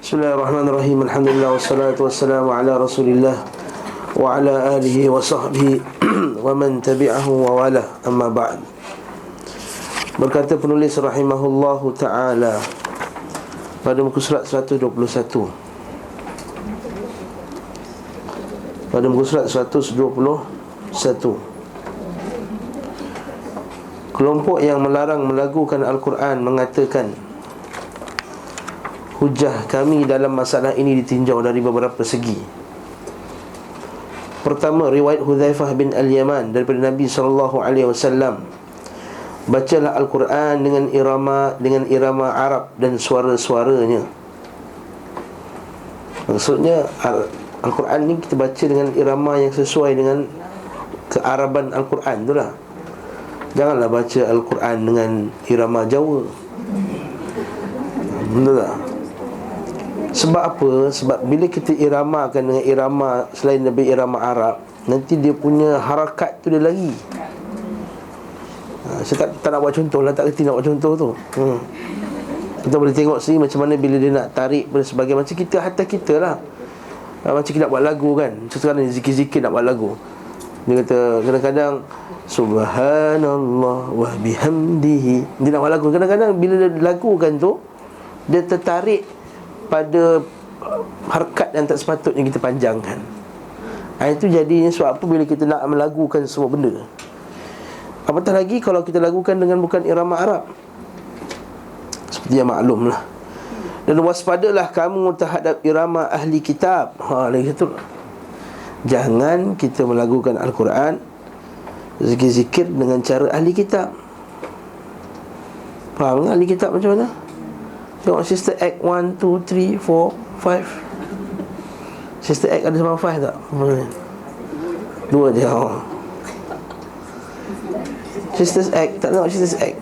Bismillahirrahmanirrahim. Alhamdulillah wassalatu wassalamu ala Rasulillah wa ala alihi wa sahbihi wa man tabi'ahu wa wala. Amma ba'd. Berkata penulis rahimahullahu ta'ala pada muka surat 121, pada muka surat 121, kelompok yang melarang melagukan Al-Quran mengatakan, hujah kami dalam masalah ini ditinjau dari beberapa segi. Pertama, riwayat Hudzaifah bin Al-Yaman daripada Nabi SAW, bacalah Al-Quran dengan irama Arab dan suara-suaranya. Maksudnya Al-Quran ni kita baca dengan irama yang sesuai dengan kearaban Al-Quran itulah. Janganlah baca Al-Quran dengan irama Jawa. Betul tak? Sebab apa? Sebab bila kita iramakan dengan irama selain daripada irama Arab, nanti dia punya harakat tu dia lari. Saya tak nak buat contoh lah, tak kerti nak buat contoh tu. Kita boleh tengok sendiri macam mana bila dia nak tarik pada sebagai macam kita, hatta kita lah. Macam kita nak buat lagu kan, sekarang ni zikir-zikir nak buat lagu. Dia kata kadang-kadang Subhanallah wa bihamdihi, dia nak buat lagu. Kadang-kadang bila dia lagukan tu, dia tertarik pada harkat yang tak sepatutnya kita panjangkan. Itu jadinya sebab apa bila kita nak melagukan semua benda. Apatah lagi kalau kita lagukan dengan bukan irama Arab, seperti yang maklum lah. Dan waspadalah kamu terhadap irama ahli kitab. Lagi satu, jangan kita melagukan Al-Quran, zikir-zikir dengan cara ahli kitab. Faham tak ahli kitab macam mana? Tengok Sister Act 1, 2, 3, 4, 5. Sister Act ada sampai 5 tak? Dua je. Sister Act, tak tengok Sister Act.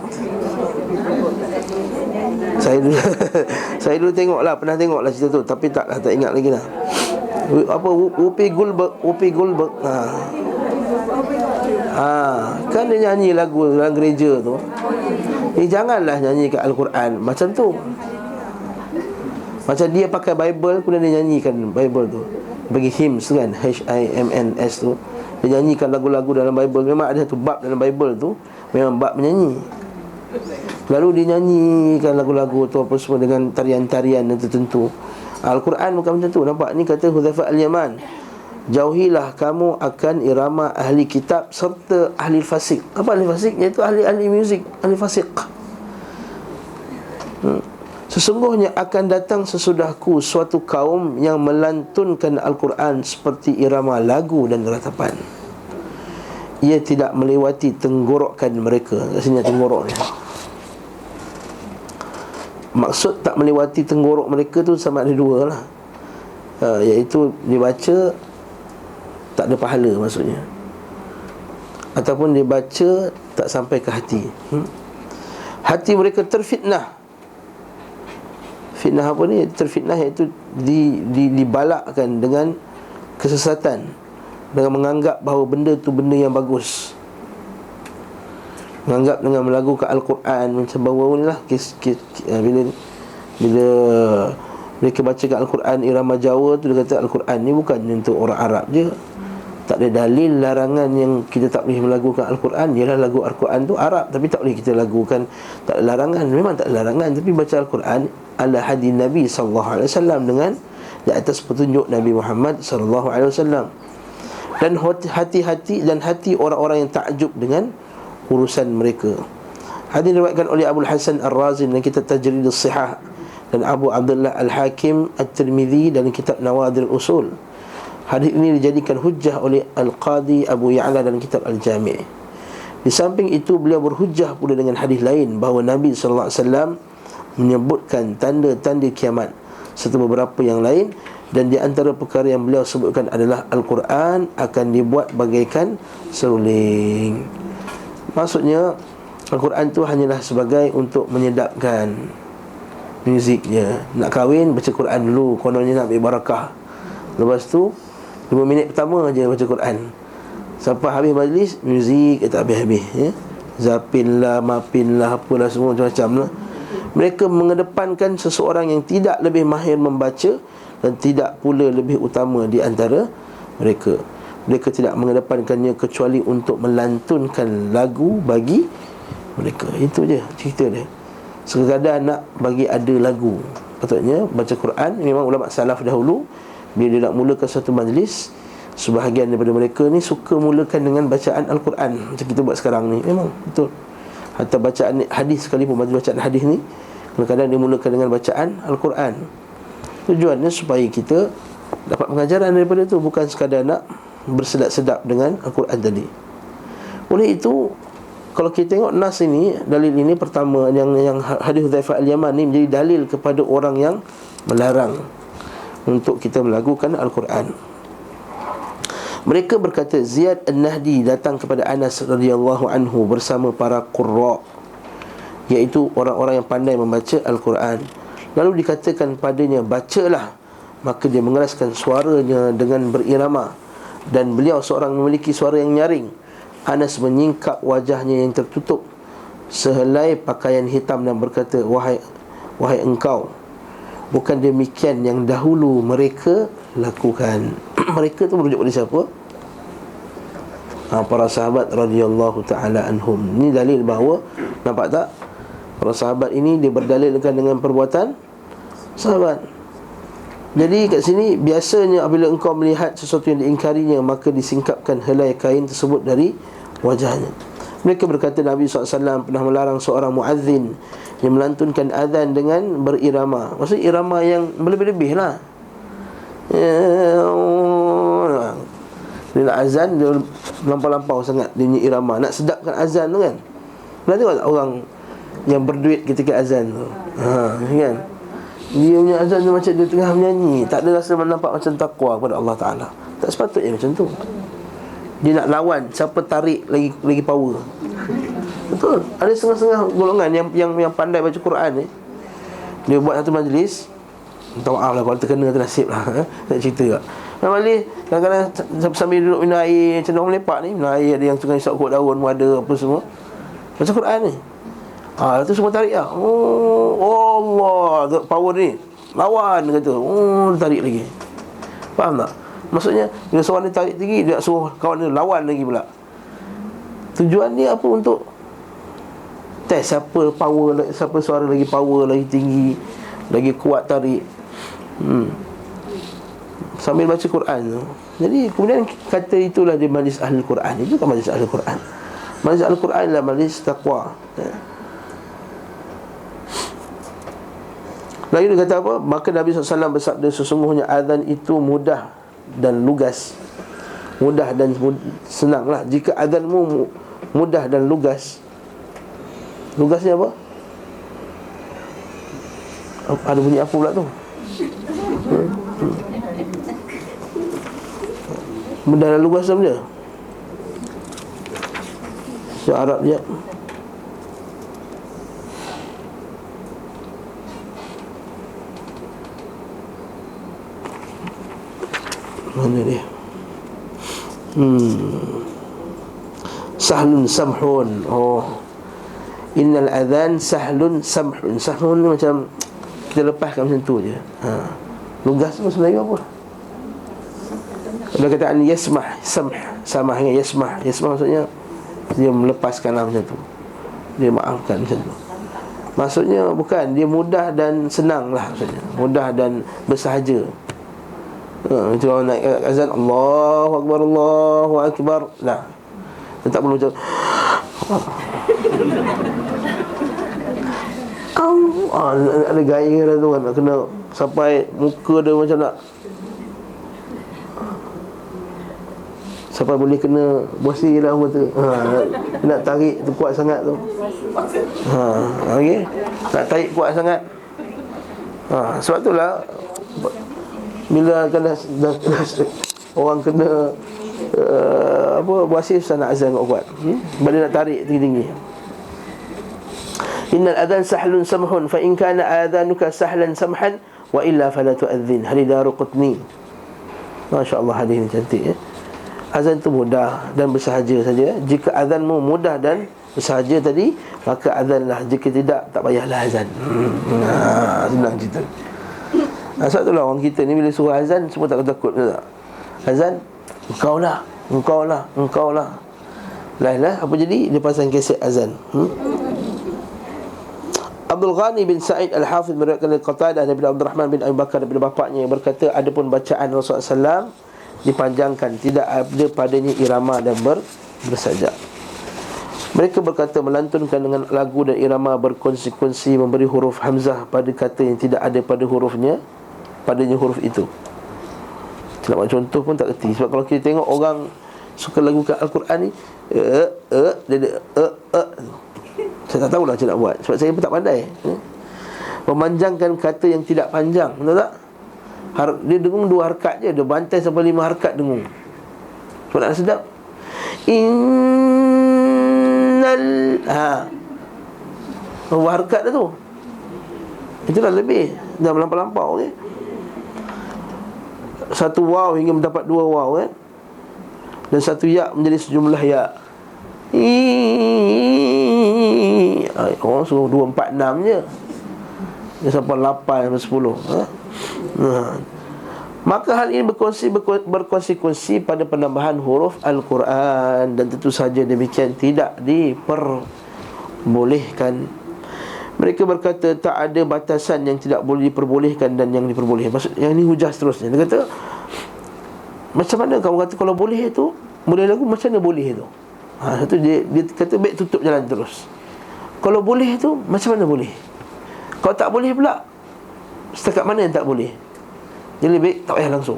Saya dulu tengok lah, pernah tengok lah cerita tu, tapi tak ingat lagi lah. Apa, Whoopi Goldberg. Kan dia nyanyi lagu dalam gereja tu. Janganlah nyanyikan Al-Quran macam tu. Macam dia pakai Bible, kemudian dia nyanyikan Bible tu, bagi hymns kan, HIMNS tu. Dia nyanyikan lagu-lagu dalam Bible. Memang ada satu bab dalam Bible tu, memang bab menyanyi. Lalu dia nyanyikan lagu-lagu tu apa semua dengan tarian-tarian yang tertentu. Al-Quran bukan macam tu. Nampak ni kata Hudzaifah Al-Yaman, jauhilah kamu akan irama ahli kitab serta ahli fasik. Apa ahli fasik? Iaitu ahli muzik, ahli fasik. Sesungguhnya akan datang sesudahku suatu kaum yang melantunkan Al-Quran seperti irama lagu dan ratapan. Ia tidak melewati tenggorokan mereka. Kat sini tenggorok ni. Maksud tak melewati tenggorok mereka tu sama ada dua lah. Iaitu dibaca tak ada pahala maksudnya, ataupun dia baca tak sampai ke hati. Hati mereka terfitnah. Fitnah apa ni? Terfitnah iaitu dibalakkan dengan kesesatan, dengan menganggap bahawa benda tu benda yang bagus. Menganggap dengan melagukan Al-Quran macam bahawa ni lah bila mereka bacakan Al-Quran irama Jawa tu, dia kata Al-Quran ni bukan untuk orang Arab je. Tak ada dalil larangan yang kita tak boleh melagukan Al-Quran. Ialah lagu Al-Quran tu Arab, tapi tak boleh kita lagukan. Tak ada larangan, memang tak ada larangan. Tapi baca Al-Quran ala hadis Nabi SAW, dengan di atas petunjuk Nabi Muhammad SAW. Dan hati orang-orang yang takjub dengan urusan mereka. Hadis diriwayatkan oleh Abu Hasan Ar-Razi dalam kitab Tajridus Shihah, dan Abu Abdullah Al-Hakim At-Tirmidzi dalam kitab Nawadhir Usul. Hadis ini dijadikan hujjah oleh Al-Qadi Abu Ya'la dalam kitab Al-Jami'. Di samping itu, beliau berhujjah pula dengan hadis lain bahawa Nabi SAW menyebutkan tanda-tanda kiamat serta beberapa yang lain. Dan di antara perkara yang beliau sebutkan adalah Al-Quran akan dibuat bagaikan seruling. Maksudnya Al-Quran tu hanyalah sebagai untuk menyedapkan muzik je. Nak kahwin, baca Quran dulu, kononnya nak ambil barakah. Lepas tu 5 minit pertama je baca Quran. Sampai habis majlis, muzik tak habis-habis, ya? Zapin lah, mapin lah, apalah semua macam-macam lah. Mereka mengedepankan seseorang yang tidak lebih mahir membaca dan tidak pula lebih utama di antara mereka. Mereka tidak mengedepankannya kecuali untuk melantunkan lagu bagi mereka. Itu je cerita dia. Sekadar nak bagi ada lagu. Patutnya baca Quran. Memang ulama salaf dahulu, bila dia nak mulakan satu majlis, sebahagian daripada mereka ni suka mulakan dengan bacaan Al-Quran, macam kita buat sekarang ni. Memang betul. Hatta bacaan hadis sekalipun, majlis bacaan hadis ni kadang-kadang dia mulakan dengan bacaan Al-Quran. Tujuannya supaya kita dapat pengajaran daripada tu, bukan sekadar nak bersedap-sedap dengan Al-Quran tadi. Oleh itu, kalau kita tengok nas ini, dalil ini pertama, yang hadis Hudzaifah Al-Yaman ni menjadi dalil kepada orang yang melarang untuk kita melakukan Al-Quran. Mereka berkata, Ziyad An-Nahdi datang kepada Anas radhiyallahu anhu bersama para qurra, iaitu orang-orang yang pandai membaca Al-Quran. Lalu dikatakan padanya, bacalah. Maka dia mengeraskan suaranya dengan berirama, dan beliau seorang memiliki suara yang nyaring. Anas menyingkap wajahnya yang tertutup sehelai pakaian hitam dan berkata, Wahai engkau, bukan demikian yang dahulu mereka lakukan. Mereka tu merujuk pada siapa? Para sahabat radhiyallahu ta'ala anhum. Ini dalil bahawa, nampak tak? Para sahabat ini dia berdalilkan dengan perbuatan sahabat. Jadi kat sini, biasanya apabila engkau melihat sesuatu yang diingkarinya, maka disingkapkan helai kain tersebut dari wajahnya. Mereka berkata, Nabi SAW pernah melarang seorang muazzin yang melantunkan azan dengan berirama. Maksudnya irama yang berlebih-lebih lah. Dia nak azan, dia lampau-lampau sangat dia punya irama. Nak sedapkan azan tu kan. Pernah tengok tak orang yang berduit ketika azan tu? Kan? Dia punya azan tu macam dia tengah menyanyi, tak ada rasa nampak macam takwa kepada Allah Ta'ala. Tak sepatutnya macam tu. Dia nak lawan siapa tarik lagi power. Betul. Ada setengah-setengah golongan yang pandai baca Quran ni, dia buat satu majlis, minta maaf lah kalau terkena, nasib lah. Tak cerita tak. Majlis kadang-kadang sambil duduk minum air, macam orang lepak ni, minum air, ada yang tengah isap kot daun pun ada, apa semua, baca Quran ni. Lepas tu semua tarik lah. Oh Allah, power ni lawan, dia kata. Dia tarik lagi. Faham tak? Maksudnya bila seorang dia tarik tinggi, dia suruh kawan dia lawan lagi pula. Tujuan dia apa? Untuk test siapa power, siapa suara lagi power, lagi tinggi, lagi kuat tarik. Sambil baca Quran tu. Jadi kemudian kata itulah dia majlis ahli Quran. Itu kan majlis ahli Quran. Majlis ahli Quran adalah majlis taqwa. Lagi dia kata apa? Maka Nabi SAW bersabda, sesungguhnya azan itu mudah dan lugas. Mudah dan senanglah. Jika azanmu mudah dan lugas, lugasnya apa? Ada bunyi apa pula tu? Mudah dan lugas sama dia. Bahasa Arab je. Mana dia? Sahlun samhun. Innal adhan sahlun samhun. Sahlun ni macam kita lepaskan macam tu je. Lugas tu sebenarnya apa? Ada kataan yasmah, samah dengan yasmah. Yasmah maksudnya dia melepaskan lah macam tu, dia maafkan macam tu. Maksudnya bukan dia mudah dan senang lah, maksudnya mudah dan bersahaja. Itu orang naik azan, Allahu Akbar, Allahu Akbar. Nah, dia tak perlu macam ada gaya lah tu kan, nak kena sampai muka dia macam sampai boleh kena bosi lah kata. Nak tarik tu kuat sangat tu. Okey. Nak tarik kuat sangat. Sebab itulah bila kena orang kena bosi susah nak azan kuat. Bila nak tarik tinggi-tinggi. Innal adhan sahlun samhun fa in kana adhanuka sahlan samhan wa illa fala tu'adhin. Hadis Daruqutni. Masya-Allah, hadis ini cantik ya. Azan itu mudah dan bersahaja saja. Jika azanmu mudah dan bersahaja tadi, maka azanlah. Jika tidak, tak payahlah azan. Senang cerita. Sebab itulah orang kita ni bila suruh azan semua takut-takut, betul tak? Azan, engkau lah. Lah, apa jadi? Dia pasang kaset azan. Abdul Ghani bin Sa'id Al-Hafidh meriwayatkan dari Qatadah daripada Abdul Rahman bin Abi Bakar daripada bapaknya, berkata, adapun bacaan Rasulullah SAW dipanjangkan, tidak ada padanya irama dan bersajak. Mereka berkata melantunkan dengan lagu dan irama berkonsekuensi memberi huruf hamzah pada kata yang tidak ada pada padanya huruf itu. Nak buat contoh pun tak kerti. Sebab kalau kita tengok orang suka lagukan Al-Quran ni, saya tak tahulah macam nak buat, sebab saya pun tak pandai. Memanjangkan kata yang tidak panjang, betul tak? Dia dengung 2 harakat je, dia bantai sampai 5 harakat dengung. Sebab nak sedap. Berapa harakat dah tu? Itulah lebih, dah melampau-lampau, okay? 1 waw hingga mendapat 2 waw, kan? Dan 1 ya menjadi sejumlah ya. Orang suruh 2, 4, 6 je. Dia sampai 8 sampai 10. Maka hal ini berkonsekuensi pada penambahan huruf Al-Quran. Dan tentu saja demikian tidak diperbolehkan. Mereka berkata tak ada batasan yang tidak boleh diperbolehkan dan yang diperbolehkan. Maksud yang ini hujah seterusnya. Dia kata, macam mana kamu kata kalau boleh itu, boleh lagu, macam mana boleh itu? Satu dia kata baik tutup jalan terus. Kalau boleh itu, macam mana boleh? Kalau tak boleh pula, setakat mana yang tak boleh? Jadi lebih baik tak payah langsung.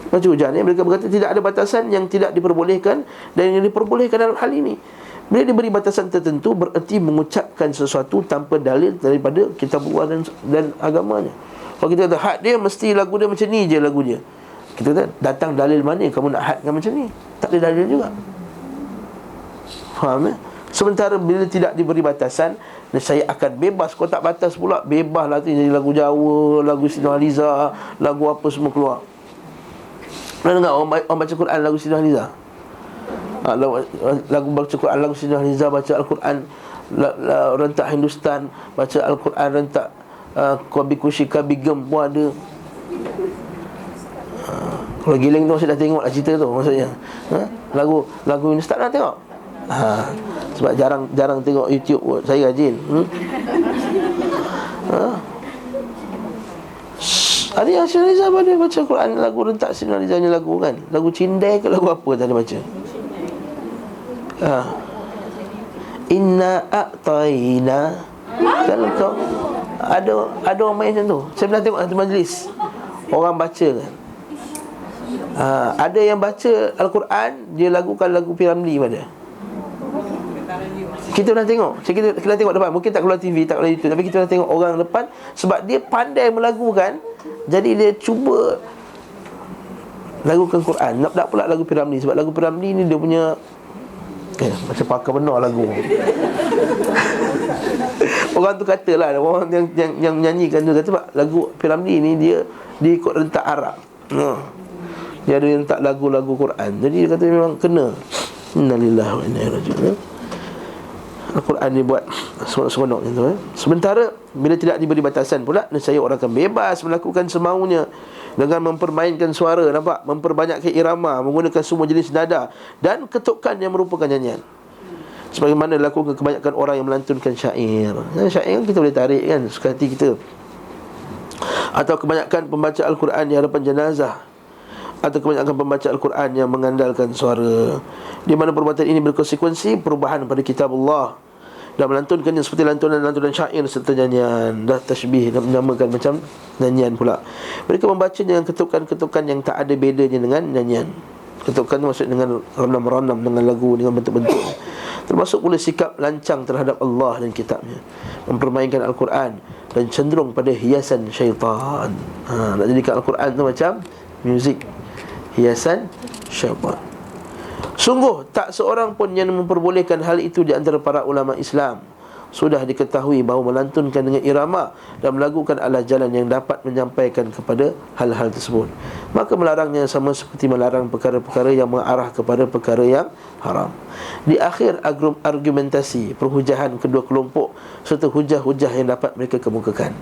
Macam hujah ni, mereka berkata tidak ada batasan yang tidak diperbolehkan dan yang diperbolehkan dalam hal ini. Bila diberi batasan tertentu, bererti mengucapkan sesuatu tanpa dalil daripada kitabullah dan agamanya. Kalau kita kata had dia, mesti lagu dia macam ni je lagu dia, kita kata datang dalil mana kamu nak hadkan macam ni? Tak ada dalil juga. Faham ya? Sementara bila tidak diberi batasan, saya akan bebas. Kau tak batas pula, bebas lah tu. Jadi lagu Jawa, lagu Siti Nurhaliza, lagu apa semua keluar. Pernah dengar orang baca Quran lagu Siti Nurhaliza? Lagu baca Quran lagu Siti Nurhaliza, baca Al-Quran rentak Hindustan, baca Al-Quran rentak Qabi Kushika Bigem pun ada. Kalau giling tu saya dah tengok lah cerita tu, maksudnya lagu Hindustan dah tengok. Sebab jarang tengok YouTube. Saya rajin. Ada yang Siti Nurhaliza pada baca Quran lagu rentak Siti Nurhaliza ni, lagu kan, lagu Cindai ke lagu apa tak ada baca. Inna a'tayna. Kalau kau ada orang main macam tu. Saya pernah tengok satu majlis orang baca kan. Ada yang baca Al-Quran, dia lagukan lagu P.Ramlee pada. Kita pernah tengok. Kita tengok depan. Mungkin tak keluar TV, tak keluar YouTube, tapi kita pernah tengok orang depan. Sebab dia pandai melagukan, jadi dia cuba lagukan Quran. Nak pula lagu P.Ramlee. Sebab lagu P.Ramlee ni dia punya macam pakar benar lagu. Orang tu katalah, orang yang menyanyikan tu kata, sebab lagu P.Ramlee ni dia ikut rentak Arab. Dia ada rentak lagu-lagu Quran. Jadi dia kata memang kena. Innalillahi wa inna ilaihi raji'un. Al-Quran ni buat seronok macam tu. Sementara bila tidak diberi batasan pula, nescaya orang akan bebas melakukan semaunya dengan mempermainkan suara, nampak, memperbanyakkan irama, menggunakan semua jenis nada dan ketukan yang merupakan nyanyian, sebagaimana dilakukan kebanyakan orang yang melantunkan syair. Syair kan kita boleh tarik kan, suka hati kita. Atau kebanyakan pembaca Al-Quran di hadapan jenazah, atau kebanyakan pembaca Al-Quran yang mengandalkan suara, di mana perbuatan ini berkonsekuensi perubahan pada kitabullah dan melantunkannya seperti lantunan syair serta nyanyian. Dah tashbih, menamakan macam nyanyian pula. Mereka membaca dengan ketukan-ketukan yang tak ada bedanya dengan nyanyian. Ketukan itu maksud dengan ranam-ranam, dengan lagu, dengan bentuk-bentuk. Termasuk pula sikap lancang terhadap Allah dan kitabnya, mempermainkan Al-Quran dan cenderung pada hiasan syaitan. Nak jadikan Al-Quran tu macam muzik, hiasan syaitan. Sungguh tak seorang pun yang memperbolehkan hal itu di antara para ulama Islam. sudah diketahui bahawa melantunkan dengan irama dan melakukan adalah jalan yang dapat menyampaikan kepada hal-hal tersebut. Maka melarangnya sama seperti melarang perkara-perkara yang mengarah kepada perkara yang haram. Di akhir argumentasi perhujahan kedua kelompok serta hujah-hujah yang dapat mereka kemukakan.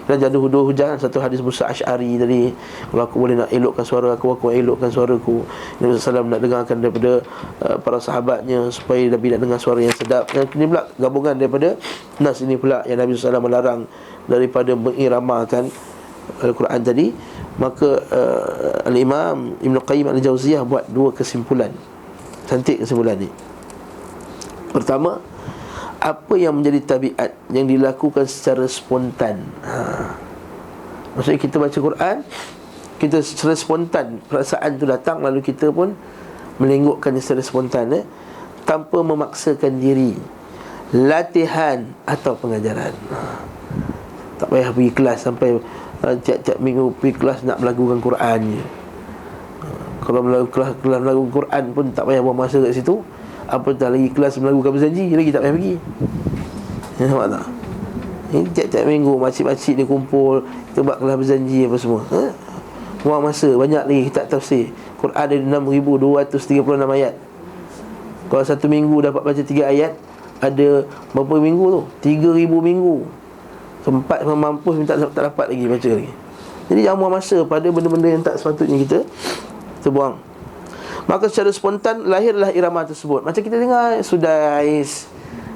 Dan ada dua hujah, satu hadis Musa Asy'ari tadi, kalau aku boleh nak elokkan suara aku elokkan suaraku. Nabi SAW nak dengarkan daripada para sahabatnya supaya Nabi nak dengar suara yang sedap. Dan ini pula gabungan daripada nas ini pula yang Nabi SAW melarang daripada mengiramakan Al-Quran tadi. Maka Al-Imam Ibn Qayyim Al-Jauziyah buat dua kesimpulan. Cantik kesimpulan ni. Pertama, apa yang menjadi tabiat yang dilakukan secara spontan. Maksudnya kita baca Quran, kita secara spontan, perasaan tu datang, lalu kita pun melenggukkan secara spontan, tanpa memaksakan diri. Latihan atau pengajaran. Tak payah pergi kelas sampai tiap-tiap minggu pergi kelas nak melagukan Quran je. Kalau kelas melagukan Quran pun tak payah buang masa kat situ. Apatah lagi kelas melakukan berjanji, lagi tak payah pergi. Nampak tak? Ini tiap-tiap minggu makcik-makcik dia kumpul, kita buat kelas berjanji apa semua. Buang masa, banyak lagi kita tak tafsir. Quran ada 6,236 ayat. Kalau satu minggu dapat baca 3 ayat, ada berapa minggu tu? 3,000 minggu. Sempat mampus tak dapat lagi baca lagi. Jadi jangan buang masa pada benda-benda yang tak sepatutnya kita buang. Maka secara spontan lahirlah irama tersebut. Macam kita dengar Sudais,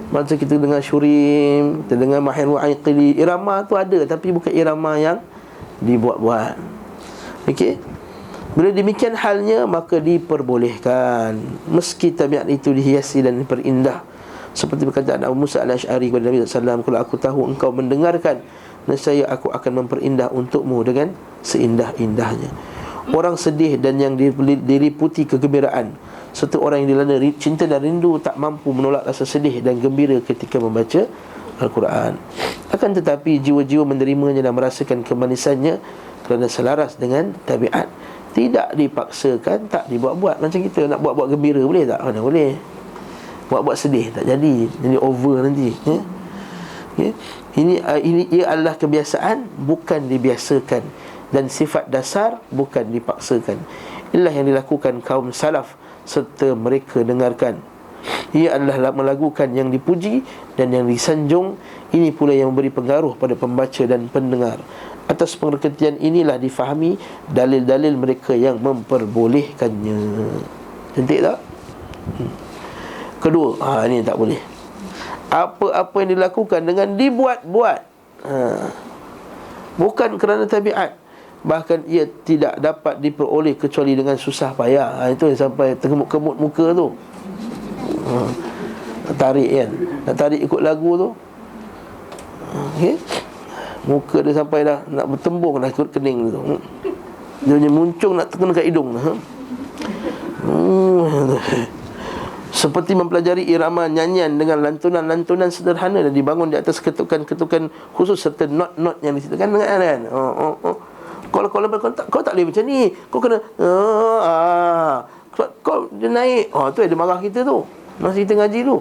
macam kita dengar Syurim, kita dengar Mahir wa Aiqili. Irama tu ada, tapi bukan irama yang dibuat-buat. Okey. Bila demikian halnya, maka diperbolehkan meski tabiat itu dihiasi dan diperindah. Seperti perkataan Abu Musa Al-Asy'ari kepada Nabi SAW, kalau aku tahu engkau mendengarkan, nescaya aku akan memperindah untukmu dengan seindah-indahnya. Orang sedih dan yang diliputi kegembiraan, serta orang yang dilanda cinta dan rindu tak mampu menolak rasa sedih dan gembira ketika membaca Al-Quran. Akan tetapi jiwa-jiwa menerimanya dan merasakan kemanisannya kerana selaras dengan tabiat. Tidak dipaksakan, tak dibuat-buat. Macam kita nak buat-buat gembira, boleh tak? Mana boleh. Buat-buat sedih tak jadi over nanti. Ini ia adalah kebiasaan, bukan dibiasakan, dan sifat dasar, bukan dipaksakan. Inilah yang dilakukan kaum salaf serta mereka dengarkan. Ia adalah melakukan yang dipuji dan yang disanjung. Ini pula yang memberi pengaruh pada pembaca dan pendengar. Atas pengertian inilah difahami dalil-dalil mereka yang memperbolehkannya. Cantik tak? Kedua, ini tak boleh. Apa-apa yang dilakukan dengan dibuat-buat, bukan kerana tabiat, bahkan ia tidak dapat diperoleh kecuali dengan susah payah. Itu yang sampai terkemut-kemut muka tu. Tarik kan, nak tarik ikut lagu tu. Okay? Muka dia sampai dah nak bertembung dah ikut kening tu. Dia punya muncung nak terkena kat hidung. Seperti mempelajari irama nyanyian dengan lantunan-lantunan sederhana dan dibangun di atas ketukan-ketukan khusus serta not-not yang disitukan dengan kan. Kalau kau tak boleh macam ni, kau kena kau dia naik. Tu dia marah kita tu. Masa kita ngaji tu.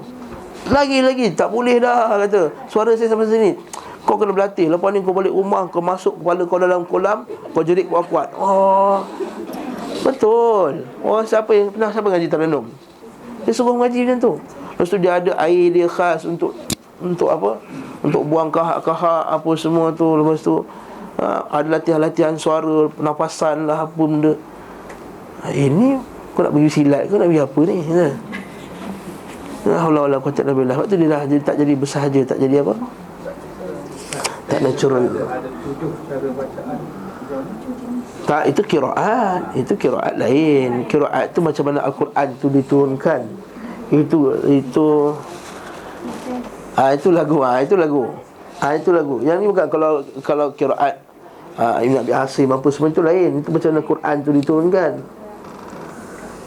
Lagi tak boleh dah, kata. Suara saya sampai sini. Kau kena berlatih. Lepas ni kau balik rumah, kau masuk kepala kau dalam kolam, kau jerit kuat-kuat. Betul. Siapa ngaji Taranum? Dia suruh ngaji macam tu. Lepas tu dia ada air dia khas untuk apa? Untuk buang kahak-kahak apa semua tu. Lepas tu ada latihan-latihan suara, pernafasan lah, apa benda. Ini kau nak pergi silat, kau nak pergi apa ni? Allah kau tak boleh. Waktu dia tak jadi bersahaja, tak jadi apa? Tak natural. Ada 7 cara bacaan. Tak, itu qiraat. Itu qiraat lain. Qiraat tu macam mana Al-Quran tu diturunkan. Itu lagu. Itu lagu. Yang ni bukan kalau qiraat Ibn Abi Asim apa semua itu lain. Itu macam mana Quran tu diturunkan.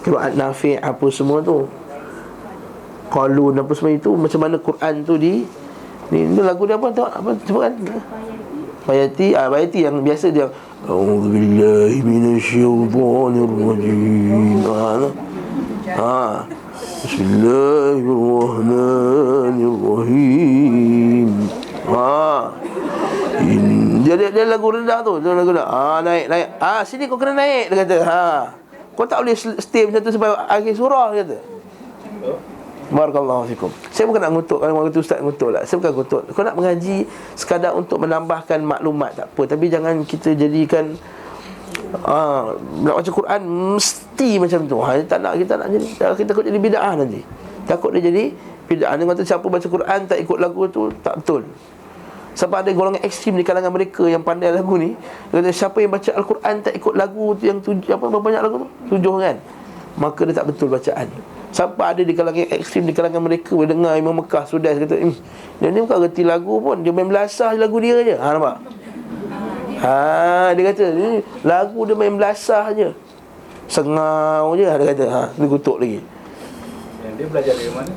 Qiraat Nafi' apa semua tu. Qalun apa semua itu macam mana Quran tu ni lagu dia apa sebut kan? Bayati yang biasa dia A'udzubillahi minasyaitonirrajim. Bismillahirrahmanirrahim. Dia lagu rendah tu, dia lagu rendah. Naik. Sini kau kena naik, dia kata. Kau tak boleh stay macam tu sampai akhir surah, dia kata. Barakallahu fikum. Saya bukan nak ngutuk, kalau orang tu ustaz ngutuk lah. Saya bukan ngutuk. Kau nak mengaji sekadar untuk menambahkan maklumat, tak apa. Tapi jangan kita jadikan nak baca Quran mesti macam tu. Tak nak, kita nak jadi, kita takut jadi bid'ah nanti. Takut dia jadi bid'ah. Dia kata siapa baca Quran tak ikut lagu tu, tak betul. Sebab ada golongan ekstrim di kalangan mereka yang pandai lagu ni. Dia kata siapa yang baca Al-Quran tak ikut lagu tu, yang berapa banyak lagu tu? 7 kan? Maka dia tak betul bacaan. Sampai ada di kalangan ekstrim di kalangan mereka, bila dengar Imam Mekah sudah kata, dia ni bukan reti lagu pun, dia main belasah lagu dia je. Nampak? Dia kata ni lagu dia main belasah je, sengau je, dia kata. Dia kutuk lagi. Yang dia belajar dari mana?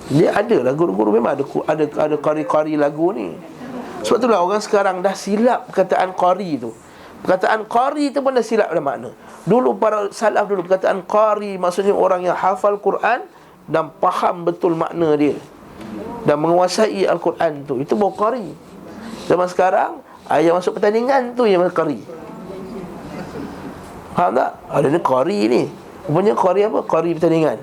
Dia ada lah, guru-guru memang ada qari-qari lagu ni. Sebab itulah orang sekarang dah silap perkataan qari tu. Perkataan qari tu pun dah silap dah makna. Dulu para salaf dulu, perkataan qari maksudnya orang yang hafal Quran dan faham betul makna dia dan menguasai Al-Quran tu, itu baru qari. Zaman sekarang yang masuk pertandingan tu yang qari. Faham tak? Ada ni qari ni. Rupanya qari apa? Qari pertandingan.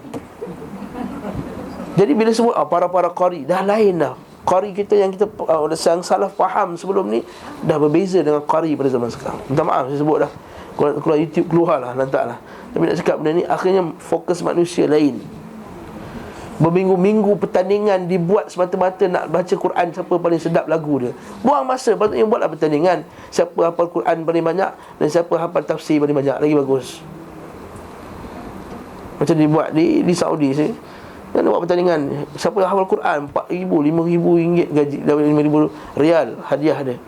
Jadi bila sebut para qari, dah lain dah. Qari kita yang kita yang salaf faham sebelum ni dah berbeza dengan qari pada zaman sekarang. Minta maaf saya sebut dah. Keluar YouTube keluar lah, lantak lah. Tapi nak cakap benda ni, akhirnya fokus manusia lain. Berminggu-minggu pertandingan dibuat semata-mata nak baca Quran, siapa paling sedap lagu dia. Buang masa, patutnya buatlah pertandingan. Siapa hafal Quran paling banyak dan siapa hafal tafsir paling banyak, lagi bagus. Macam dibuat di Saudi sini. Kan buat pertandingan, siapa hafal Quran 4,000, 5,000 ringgit gaji, 5,000 rial hadiah dia.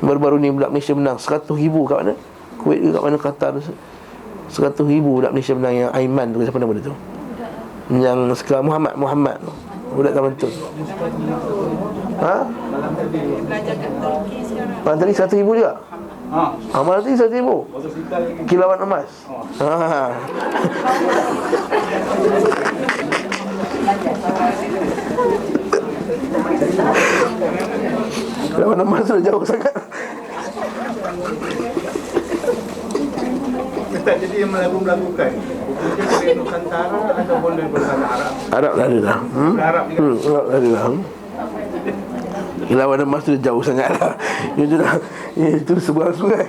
Baru-baru ni budak Malaysia menang 100,000 kat mana? Kuwait ke kat mana, Qatar. 100,000 budak Malaysia menang, yang Aiman tu, siapa nama dia tu? Yang sekarang Muhammad tu, budak taman tu. Belajar kat Turki sekarang. Malam tadi 100,000 juga? Malam tadi 100,000 kilauan emas. Kilauan emas tu jauh sangat. Ustaz, jadi yang melagu-melagukan mungkin dari Nusantara ataupun dari bahasa Arab? Arab dah ada dah. Arab juga. Arab dah ada dah. Kilauan emas tu jauh sangat lah. Itu dah, itu seberang sungai.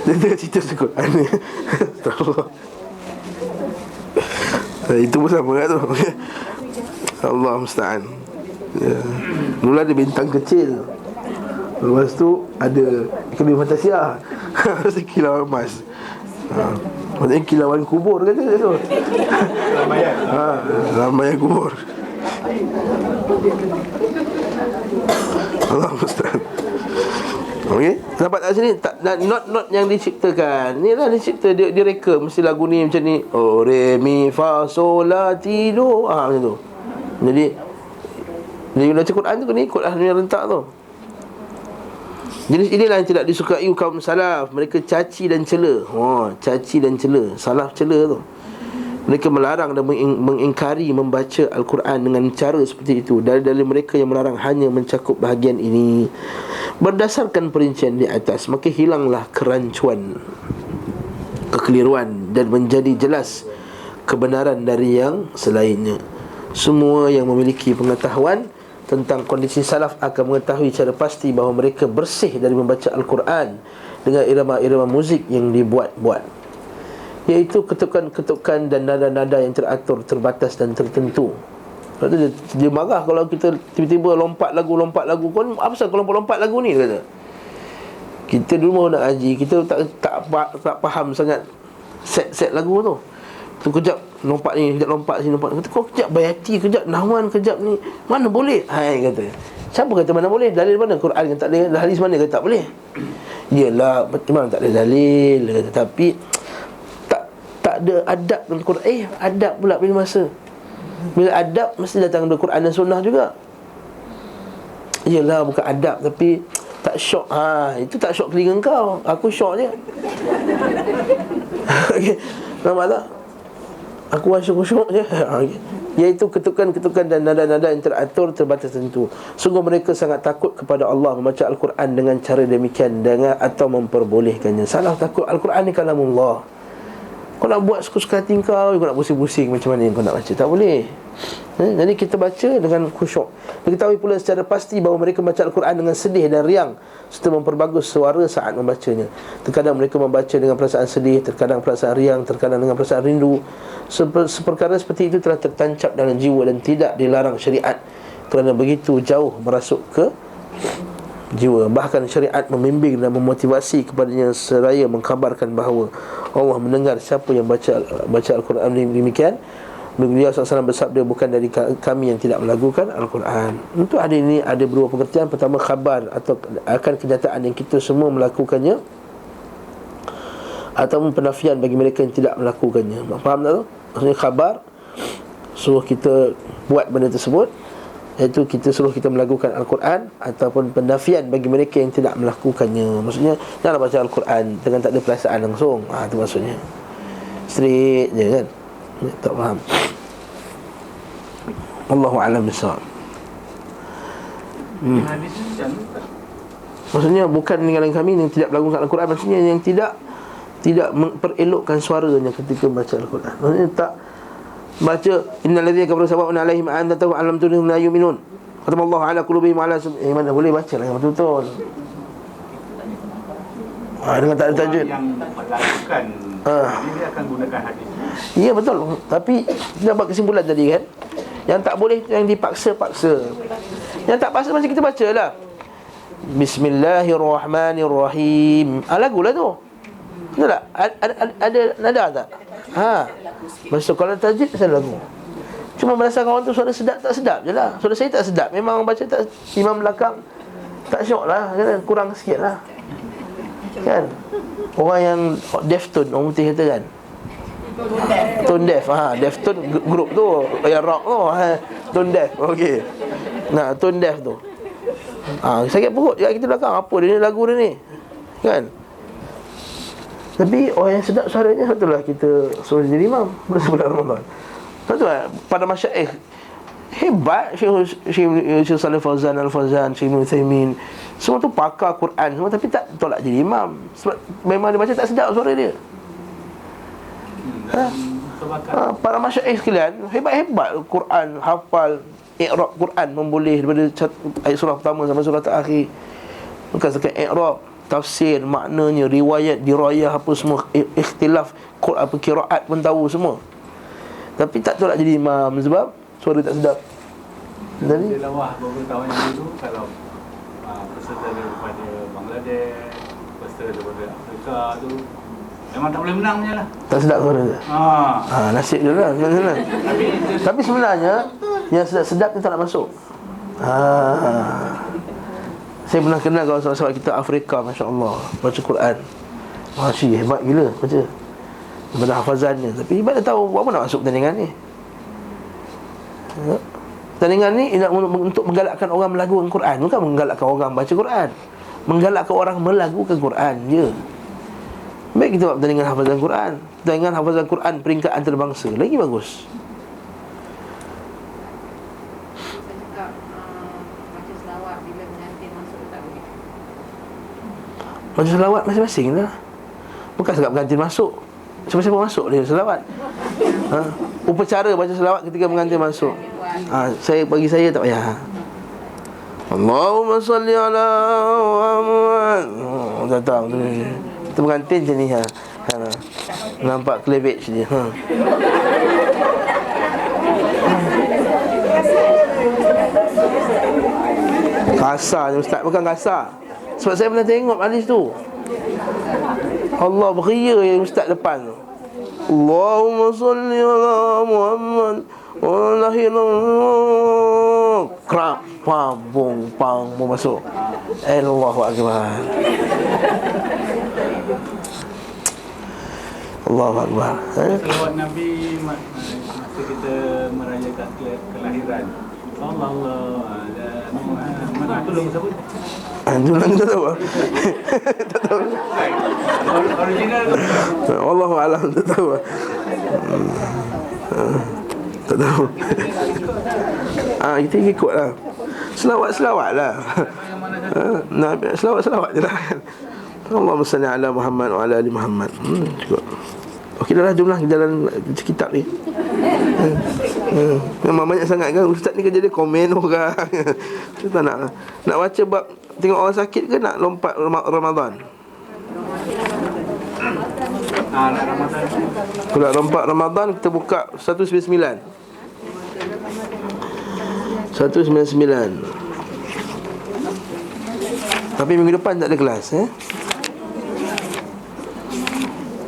Dia cerita Al-Quran ni. Itu pun sama kan tu. Allah musta'an. Mula ada bintang kecil, lepas tu ada kelebihan Fantasia. Kilauan emas. Maksudnya kilauan kubur kata dia tu. Ramayan kubur. Allah musta'an. Okey, dapat kat sini tak, not yang diciptakan. Ni lah dicipta, dia reka mesti lagu ni macam ni. Oh re mi fa sol la ti do. Macam tu. Jadi dia baca Quran tu kena ikutlah dia rentak tu. Jenis inilah yang tidak disukai kaum salaf. Mereka caci dan cela. Caci dan cela, salaf cela tu. Mereka melarang dan mengingkari membaca Al-Quran dengan cara seperti itu. Dari mereka yang melarang hanya mencakup bahagian ini. Berdasarkan perincian di atas, maka hilanglah kerancuan, kekeliruan, dan menjadi jelas kebenaran dari yang selainnya. Semua yang memiliki pengetahuan tentang kondisi salaf akan mengetahui secara pasti bahawa mereka bersih dari membaca Al-Quran dengan irama-irama muzik yang dibuat-buat, iaitu ketukan-ketukan dan nada-nada yang teratur, terbatas dan tertentu. Lepas tu dia marah kalau kita tiba-tiba lompat lagu. Kau apa pasal kau lompat lagu ni, dia kata. Kita dulu nak haji, kita tak faham sangat set lagu tu. Tu kejap lompat ni, kejap lompat sini, lompat. Kata kau kejap bayati, kejap nahwan, kejap ni. Mana boleh? Kata. Siapa kata mana boleh? Dalil mana? Quran kan tak boleh. Hadis mana kata tak boleh? Yalah, memang tak ada dalil, kata. Tapi tak ada adab dalam Quran. Adab pula bila masa. Bila adab mesti datang dari Quran dan Sunnah juga. Yalah, bukan adab tapi tak syok. Itu tak syok telinga kau. Aku syok je. Okay. Nampak tak? Aku khusyuk je. Iaitu ketukan-ketukan dan nada-nada yang teratur, terbatas tentu. Sungguh mereka sangat takut kepada Allah membaca Al-Quran dengan cara demikian, dengan atau memperbolehkannya. Salah takut. Al-Quran ni kalamullah. Kau nak buat suka-suka hati kau, kau nak pusing-pusing macam mana kau nak baca, tak boleh. Jadi kita baca dengan khusyuk. Diketahui pula secara pasti bahawa mereka membaca Al-Quran dengan sedih dan riang serta memperbagus suara saat membacanya. Terkadang mereka membaca dengan perasaan sedih, terkadang perasaan riang, terkadang dengan perasaan rindu. Seperkara seperti itu telah tertancap dalam jiwa dan tidak dilarang syariat, kerana begitu jauh merasuk ke jiwa. Bahkan syariat membimbing dan memotivasi kepadanya seraya mengkhabarkan bahawa Allah mendengar siapa yang baca Al-Quran demikian. Beliau SAW bersabda, bukan dari kami yang tidak melakukan Al-Quran. Untuk ada ini ada dua pengertian. Pertama, khabar atau akan kenyataan yang kita semua melakukannya, atau penafian bagi mereka yang tidak melakukannya. Faham tak tu? Maksudnya khabar, suruh kita buat benda tersebut, iaitu kita suruh kita melakukan Al-Quran, ataupun penafian bagi mereka yang tidak melakukannya. Maksudnya janganlah baca Al-Quran dengan tak ada perasaan langsung. Itu maksudnya. Straight je kan. Tak faham. Allahu a'lam bissawab. Hadis ni macam mana, Ustaz? Maksudnya bukan meninggalkan kami yang tidak melakukan Al-Quran. Maksudnya yang tidak memperelokkan suaranya ketika baca Al-Quran. Maksudnya tak baca innal ladzina kafaru sawa'un 'alaihim a'anzartahum am lam tunzirhum la yu'minun. Khatamallahu 'ala qulubihim wa 'ala sam'ihim. Mana boleh baca lah yang betul-betul. Dengan tak ada tajwid. Yang melakukan dia akan gunakan hadis. Ya betul. Tapi kita buat kesimpulan tadi kan, yang tak boleh yang dipaksa-paksa. Yang tak paksa macam kita baca lah. Bismillahirrahmanirrahim. Lagu lah tu. Betul tak? Ada nada tak? Maksud kalau tajwid pasal lagu. Cuma berdasarkan orang tu suara sedap tak sedap je lah. Suara saya tak sedap, memang baca tak, imam belakang tak syok lah kan? Kurang sikit lah kan. Orang yang deaf tone, orang putih kata kan, tone deaf. Deaf tone group tu yang rock tu, tone deaf. Okey. Nah, tone deaf tu. Sakit perut dekat kita belakang. Apa dia ni, lagu dia ni kan. Tapi orang yang sedap suaranya, betul lah kita suruh jadi imam bulan Ramadan. Betul lah. Pada masyaikh hebat, Syekh Saleh Fauzan Al-Fauzan, Syekh Ibn Uthaymin, semua tu pakar Quran semua, tapi tak tolak jadi imam. Sebab memang dia baca tak sedap suara dia. Para masyaikh sekalian hebat-hebat Quran, hafal i'rab Quran, memboleh daripada ayat surah pertama sampai surah terakhir. Bukan sekat i'rab, tafsir, maknanya, riwayat, dirayah, apa semua, ikhtilaf apa qiraat pun tahu semua. Tapi tak tolak jadi imam sebab suara tak sedap. Jadi lawah beberapa tahun yang dulu, kalau peserta daripada Bangladesh, peserta daripada Afrika tu memang tak boleh menang je lah. Tak sedap suara dia. Nasib dia lah. Tapi sebenarnya yang sedap-sedap ni tak nak masuk. Saya pernah kenal kawan sahabat kita Afrika, Masya Allah, baca Quran. Masya, hebat gila baca, daripada hafazannya. Tapi ibarat tahu apa nak masuk pertandingan ni. Pertandingan ni untuk menggalakkan orang melagukan Quran, bukan menggalakkan orang baca Quran. Menggalakkan orang melagukan Quran je. Baik kita buat pertandingan hafazan Quran, pertandingan hafazan Quran peringkat antarabangsa, lagi bagus. Baca selawat masing-masing lah. Bukan sekadar pengantin masuk, siapa-siapa masuk dia selawat. Upacara baca selawat ketika pengantin masuk. Bagi saya tak payah. Allahumma salli ala Muhammad. Datang tu. Kita pengantin je ni. Nampak cleavage dia. Kasar je ustaz, bukan kasar. Sebab saya pernah tengok hadis tu. Allah beria yang ustaz depan tu. Allahumma salli ala Muhammad wa lahina krap pam bung pang mau masuk. Allahu akbar. Allahu akbar. Selawat Nabi masa kita merayakan kelahiran. Sallallahu alaihi Muhammad. Itu lagu siapa? Itu lagu tak tahu. Tak tahu. Original tu. Wallahu a'lam, tak tahu. Tak tahu. Kita ikut lah. Selawat lah. Selawat je lah. Allahumma salli ala Muhammad wa ala ali Muhammad. Cukup. Okey dah lah, jomlah jalan kitab ni. Memang banyak sangat kan ustaz ni kerja dia komen orang. Kita nak baca bab tengok orang sakit ke nak lompat Ramadan? Nak Ramadan. Kalau lompat Ramadan kita buka 199. 199. Tapi minggu depan tak ada kelas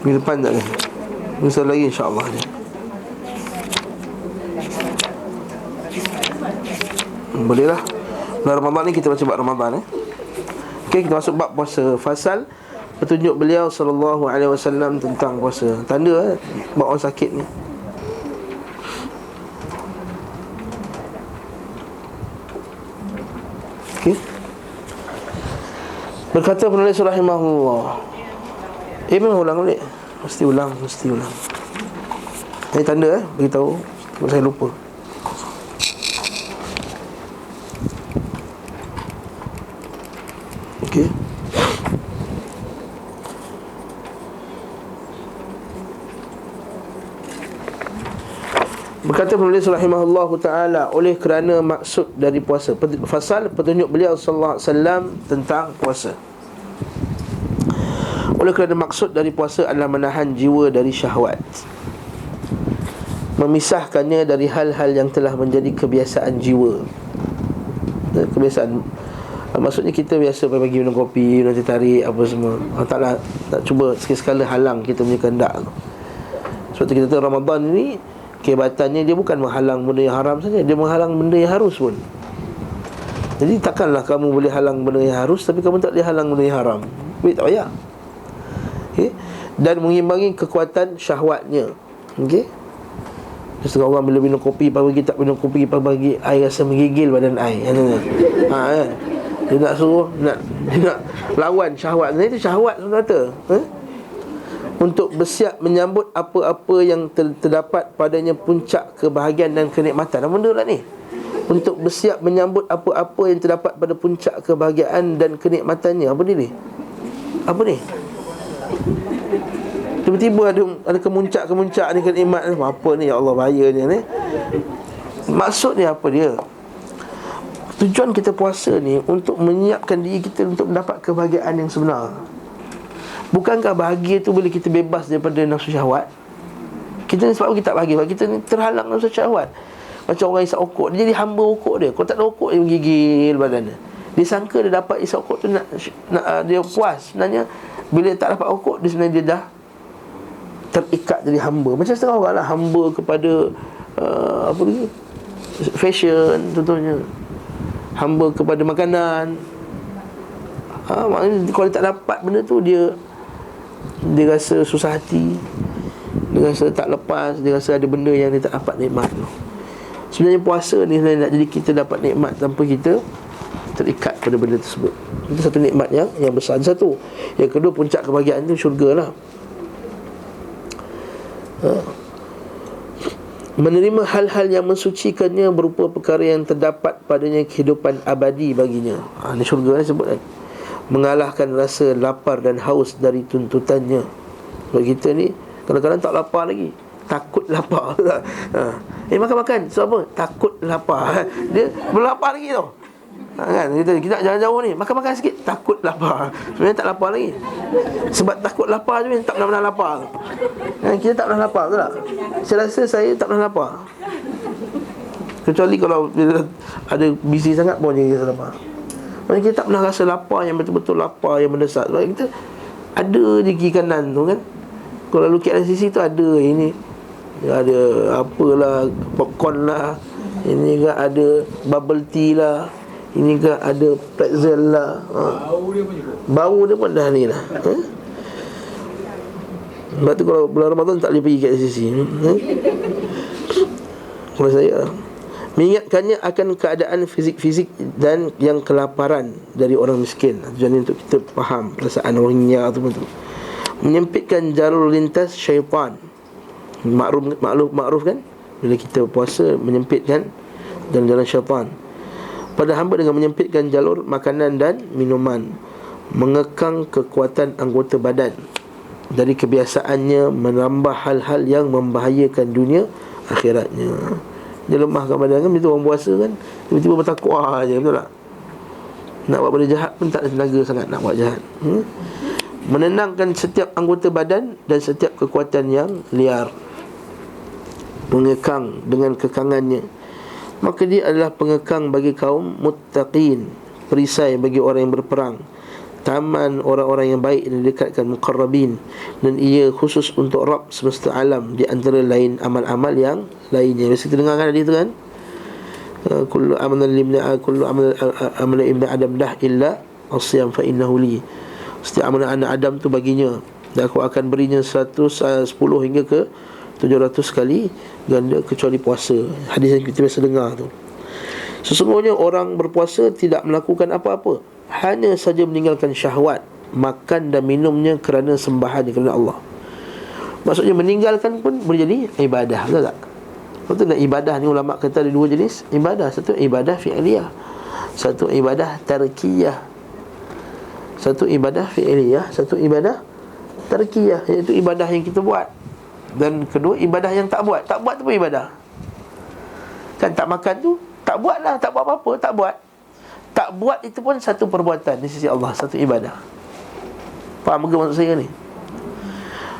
Minggu depan tak ada. Minggu lagi insya-Allah ni. Boleh lah. Bulan Ramadan ni kita baca bab Ramadan Okey, kita masuk bab puasa. Fasal petunjuk beliau sallallahu alaihi wasallam tentang puasa. Tanda bab orang sakit ni. Okey. Berkata penulis rahimahullah. Memang ulang balik. Mesti ulang. Ini tanda beritahu. Saya lupa. Okey. Berkata penulis rahimahullah ta'ala, oleh kerana maksud dari puasa. Fasal petunjuk beliau sallallahu alaihi wasallam tentang puasa. Oleh kerana maksud dari puasa adalah menahan jiwa dari syahwat, memisahkannya dari hal-hal yang telah menjadi kebiasaan jiwa. Kebiasaan, maksudnya kita biasa pagi minum kopi, minum teh tarik, apa semua. Allah tak cuba sekali-sekala halang kita punya kehendak tu. Sebab tu kita tahu Ramadan ni kehebatannya dia bukan menghalang benda yang haram saja, dia menghalang benda yang harus pun. Jadi takkanlah kamu boleh halang benda yang harus tapi kamu tak boleh halang benda yang haram. Tak payah. Okay? Dan mengimbangi kekuatan syahwatnya. Okey. Setengah orang bila minum kopi, pagi tak minum kopi, pagi air rasa menggigil badan air. Kan? Dia nak suruh dia nak lawan syahwat. Itu syahwat sebenarnya. Untuk bersiap menyambut apa-apa yang terdapat padanya puncak kebahagiaan dan kenikmatan. Apa benda lah ni? Untuk bersiap menyambut apa-apa yang terdapat pada puncak kebahagiaan dan kenikmatannya. Apa ni? Apa ni? Tiba-tiba ada kemuncak-kemuncak ni, kenikmat ni. Apa ni? Ya Allah, bahayanya ni. Maksud ni apa dia? Tujuan kita puasa ni untuk menyiapkan diri kita untuk mendapat kebahagiaan yang sebenar. Bukankah bahagia tu bila kita bebas daripada nafsu syahwat? Kita ni sebab kita tak bahagia, sebab kita ni terhalang nafsu syahwat. Macam orang isap okok, dia jadi hamba okok dia. Kalau tak ada okok, dia menggigil badan dia. Dia sangka dia dapat isap okok tu nak dia puas. Sebenarnya bila tak dapat okok, dia sebenarnya dia dah terikat jadi hamba. Macam setengah orang lah, hamba kepada apa lagi, fashion contohnya, hamba kepada makanan. Maknanya kalau dia tak dapat benda tu, dia rasa susah hati, dia rasa tak lepas, dia rasa ada benda yang dia tak dapat nikmat tu. Sebenarnya puasa ni sebenarnya nak jadi kita dapat nikmat tanpa kita terikat pada benda tersebut. Itu satu nikmat yang besar. Satu. Yang kedua, puncak kebahagiaan tu syurga lah. Menerima hal-hal yang mensucikannya berupa perkara yang terdapat padanya kehidupan abadi baginya. Ini syurga ni sebut kan. Mengalahkan rasa lapar dan haus dari tuntutannya. Sebab kita ni kadang-kadang tak lapar lagi, takut lapar. Makan-makan, sebab apa? Takut lapar. Dia belum lapar lagi tau. Kan? Kita jangan jauh ni, makan-makan sikit, takut lapar. Sebenarnya tak lapar lagi. Sebab takut lapar je, tak pernah lapar. Kita tak pernah lapar, betul tak? Saya rasa saya tak pernah lapar. Kecuali kalau ada busy sangat pun kita lapar. Maksudnya kita tak pernah rasa lapar yang betul-betul lapar yang mendesak. Sebab kita ada di kiri kanan tu kan. Kalau lalu KLCC tu ada ini, ada apalah, popcorn lah, ini kan ada bubble tea lah, ini kan ada pretzel lah. Bau dia pun dah ni lah. Sebab tu kalau bulan Ramadan tak boleh pergi KLCC. Kalau saya mengingatkannya akan keadaan fizik-fizik dan yang kelaparan dari orang miskin. Tujuan untuk kita faham perasaan rohingya tu. Menyempitkan jalur lintas syaitan Makruf kan, bila kita puasa menyempitkan jalan-jalan syaitan pada hamba dengan menyempitkan jalur makanan dan minuman, mengekang kekuatan anggota badan dari kebiasaannya menambah hal-hal yang membahayakan dunia akhiratnya. Dia lemahkan badan kan, begitu orang puasa kan, tiba-tiba bertakwa aja, betul tak? Nak buat benda jahat pun tak ada tenaga sangat nak buat jahat. Menenangkan setiap anggota badan dan setiap kekuatan yang liar, mengekang dengan kekangannya, maka dia adalah pengekang bagi kaum muttaqin, perisai bagi orang yang berperang, taman orang-orang yang baik dan didekatkan muqarrabin, dan ia khusus untuk Rabb semesta alam di antara lain amal-amal yang lainnya. Biasa kita dengar kan hadis tu kan, kullu amal ibn adam dah illa as-siyam fa innahu li. Setiap amalan anak Adam tu baginya, dan aku akan berinya 110 hingga ke 700 kali ganda kecuali puasa. Hadis yang kita biasa dengar tu. Sesungguhnya orang berpuasa tidak melakukan apa-apa, hanya saja meninggalkan syahwat, makan dan minumnya kerana sembahan kerana Allah. Maksudnya meninggalkan pun boleh jadi ibadah, betul tak? Betul tak? Ibadah ni ulama kata ada dua jenis ibadah. Satu ibadah fi'liyah, satu ibadah tarkiyah. Satu ibadah fi'liyah, satu ibadah tarkiyah, iaitu ibadah yang kita buat. Dan kedua ibadah yang tak buat. Tak buat tu pun ibadah. Kan tak makan tu, tak buat lah, tak buat apa-apa, tak buat. Tak buat itu pun satu perbuatan di sisi Allah, satu ibadah. Faham ke maksud saya ni?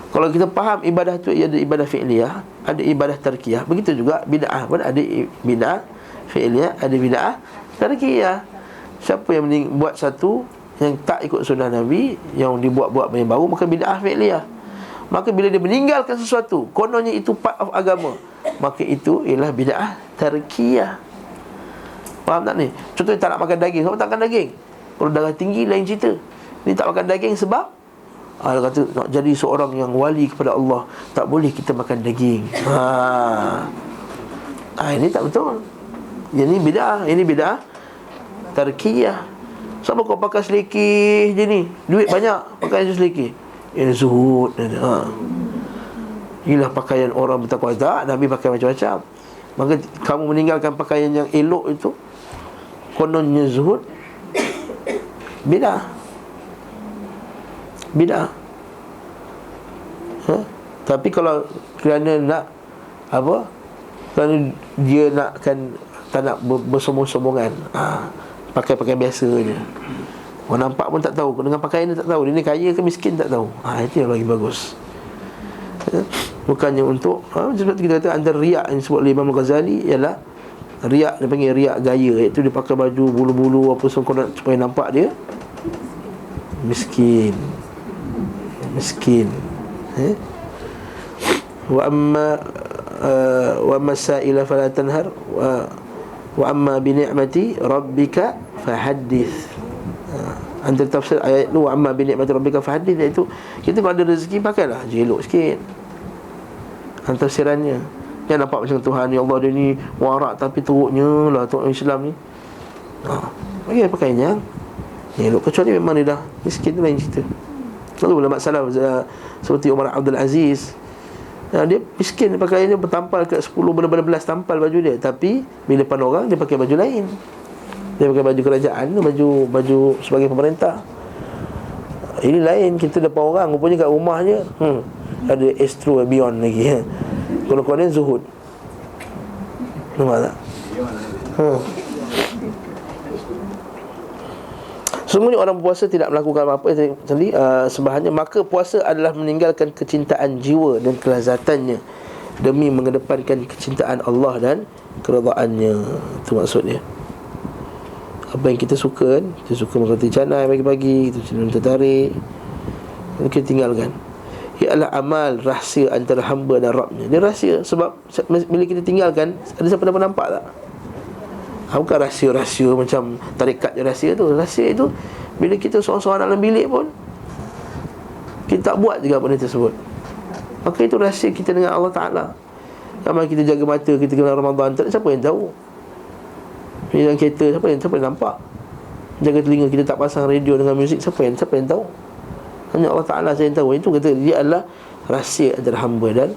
Kalau kita faham ibadah tu ada ibadah fi'liyah, ada ibadah tarkiyah, begitu juga bid'ah pun ada bid'ah fi'liyah, ada bid'ah tarkiyah. Siapa yang buat satu yang tak ikut sunnah Nabi, yang dibuat-buat yang baru, maka bid'ah fi'liyah. Maka bila dia meninggalkan sesuatu, kononnya itu part of agama, maka itu ialah bid'ah tarkiyah. Faham tak ni? Contohnya tak nak makan daging. Sebab tak makan daging, kalau darah tinggi lain cerita. Ni tak makan daging sebab dia kata nak jadi seorang yang wali kepada Allah, tak boleh kita makan daging. Ini tak betul. Ini bid'ah, ini bid'ah tarkiyah. Sama kau pakai selekeh je ni, duit banyak pakai selekeh, ini zuhud. Inilah pakaian orang bertakwa. Tak, Nabi pakai macam-macam. Maka kamu meninggalkan pakaian yang elok itu, kononnya zuhud, bid'ah. Bid'ah. Tapi kalau kerana nak apa, kerana dia nakkan, tak nak bersombong-sombongan, pakai pakaian biasa je, orang nampak pun tak tahu, dengan pakaian dia tak tahu dia ni kaya ke miskin, tak tahu. Itu yang lagi bagus. Bukannya untuk sebab kita kata antara riak yang disebut oleh Imam Ghazali ialah riak, dia panggil riak gaya, iaitu dia pakai baju bulu-bulu apa semua supaya nampak dia miskin. Wa amma sa'ila fala tanhar wa amma bi ni'mati rabbika fahaddith. Antara tafsir ayat tu, wa amma bi ni'mati rabbika fahaddith, iaitu kita kalau ada rezeki pakailah jelok sikit. Antara tafsirannya yang nampak macam Tuhan, ya Allah dia ni warak tapi teruknya lah Tuhan Islam ni. Bagi pakainya elok, kecuali memang dia dah miskin tu lain cerita. Lalu ulama salaf seperti Umar Abdul Aziz, dia miskin, pakaiannya bertampal ke 10 belas tampal baju dia, tapi bila depan orang dia pakai baju lain. Dia pakai baju kerajaan, baju sebagai pemerintah. Ini lain, kita depan orang, rupanya kat rumahnya ada Astro Beyond lagi. Kalau kau ni zuhud. Nampak tak? Sesungguhnya orang puasa tidak melakukan apa-apa tadi, sembahannya, maka puasa adalah meninggalkan kecintaan jiwa dan kelazatannya demi mengedepankan kecintaan Allah dan keredaannya. Itu maksudnya. Apa yang kita suka kan, kita suka makan roti canai pagi-pagi, kita minum teh tarik, kita tinggalkan. Ia adalah amal rahsia antara hamba dan Rabbnya. Dia rahsia sebab bila kita tinggalkan, ada siapa dapat nampak tak? Bukan rahsia-rahsia macam tarikat je rahsia tu. Rahsia itu bila kita seorang-seorang dalam bilik pun kita tak buat juga benda tersebut, maka itu rahsia kita dengan Allah Ta'ala. Sama kita jaga mata, kita kena Ramadan, tak ada siapa yang tahu. Dalam kereta, siapa yang nampak. Jaga telinga kita, tak pasang radio dengan muzik, siapa yang tahu. Hanya Allah Ta'ala saja yang tahu. Itu kata dia adalah rahsia antara hamba dan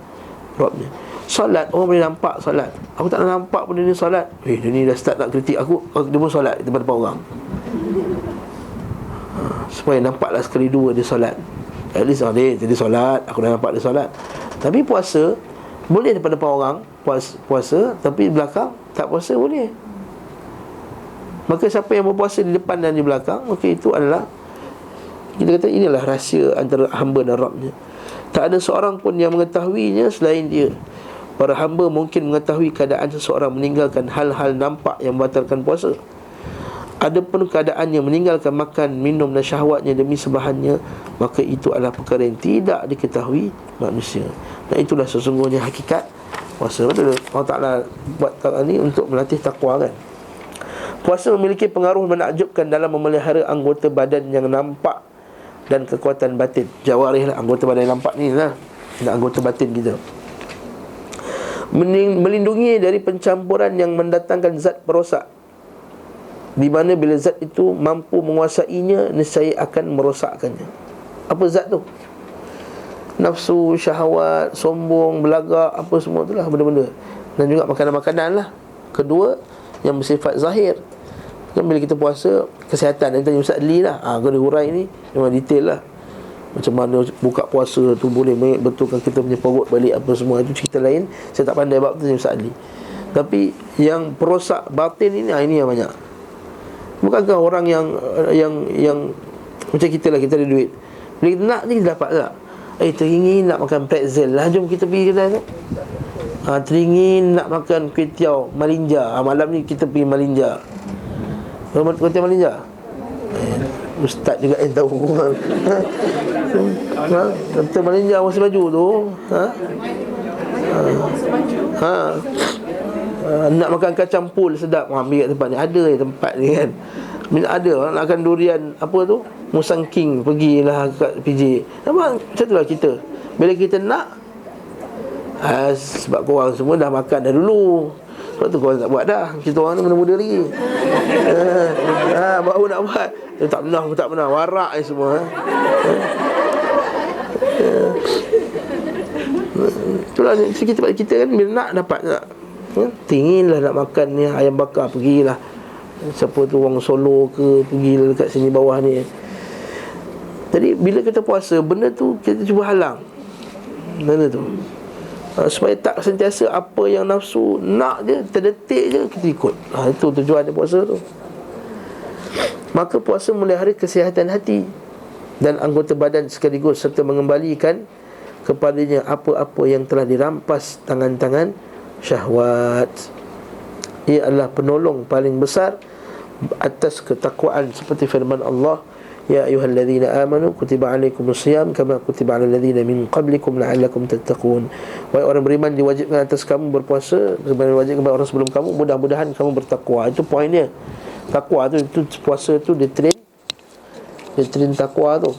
Rabbnya. Solat, orang boleh nampak solat. Aku tak nak nampak pun dia ni solat. Dia ni dah start nak kritik aku, dia pun solat di depan orang. Supaya nampaklah sekali dua dia solat. At least dia jadi solat, aku dah nampak dia solat. Tapi puasa boleh depan orang puasa, tapi di belakang tak puasa boleh. Maka siapa yang berpuasa di depan dan di belakang, maka itu adalah, kita kata inilah rahsia antara hamba dan Rabbnya. Tak ada seorang pun yang mengetahuinya selain dia. Para hamba mungkin mengetahui keadaan seseorang meninggalkan hal-hal nampak yang membatalkan puasa. Adapun keadaannya meninggalkan makan, minum dan syahwatnya demi sembahannya, maka itu adalah perkara yang tidak diketahui manusia. Dan itulah sesungguhnya hakikat puasa. Betul Allah Ta'ala buat ni untuk melatih takwa kan. Puasa memiliki pengaruh menakjubkan dalam memelihara anggota badan yang nampak dan kekuatan batin. Jawarih lah, anggota badan yang nampak ni lah, dan anggota batin kita. Melindungi dari pencampuran yang mendatangkan zat perosak, di mana bila zat itu mampu menguasainya, nescaya akan merosakkannya. Apa zat tu? Nafsu, syahwat, sombong, belagak, apa semua tu lah benda-benda. Dan juga makanan-makanan lah. Kedua, yang bersifat zahir. Kan bila kita puasa, kesihatan, yang tanya Ustaz Ali lah, kena hurai ni memang detail lah. Macam mana buka puasa tu boleh betulkan kita punya perut balik, apa semua, itu cerita lain. Saya tak pandai bab tu, Ustaz Ali. Tapi yang perosak batin ini, ini yang banyak. Bukankah orang yang macam kita lah, kita ada duit, bila kita nak ni kita dapat tak? Teringin nak makan pretzel lah, jom kita pergi kedai tu. Teringin nak makan kuih tiaw Malinja, malam ni kita pergi Malinja. Kuih tiaw Malinja, Ustaz juga yang tahu. Kata Malinja masih baju tu. Nak makan kacang pul sedap, ambil kat tempat ni. Ada tempat ni kan. Ada nak makan durian apa tu, Musang King, pergilah kat PJ. Nampak macam tu lah kita. Bila kita nak, sebab korang semua dah makan dah dulu, sebab tu korang tak buat dah. Kita orang ni muda-muda lagi. Baru nak buat, tak pernah warak ni semua. Itulah kita kan, bila nak dapat tak. Tinginlah nak makan ni ayam bakar, pergilah. Siapa tu orang Solo ke, pergilah dekat sini bawah ni. Jadi bila kita puasa, benda tu kita cuba halang. Benda tu supaya tak sentiasa apa yang nafsu nak je, terdetik je kita ikut. Itu tujuan dia puasa tu. Maka puasa memelihara kesihatan hati dan anggota badan sekaligus, serta mengembalikan kepadanya apa-apa yang telah dirampas tangan-tangan syahwat. Ia adalah penolong paling besar atas ketakwaan, seperti firman Allah, ya ayyuhalladzina amanu kutiba alaikumusiyam kama kutiba alal ladzina min qablikum la'allakum tattaqun. Wahai orang beriman, diwajibkan atas kamu berpuasa sebagaimana diwajibkan kepada orang sebelum kamu, mudah-mudahan kamu bertakwa. Itu poinnya. Takwa tu, itu puasa tu dia train takwa tu.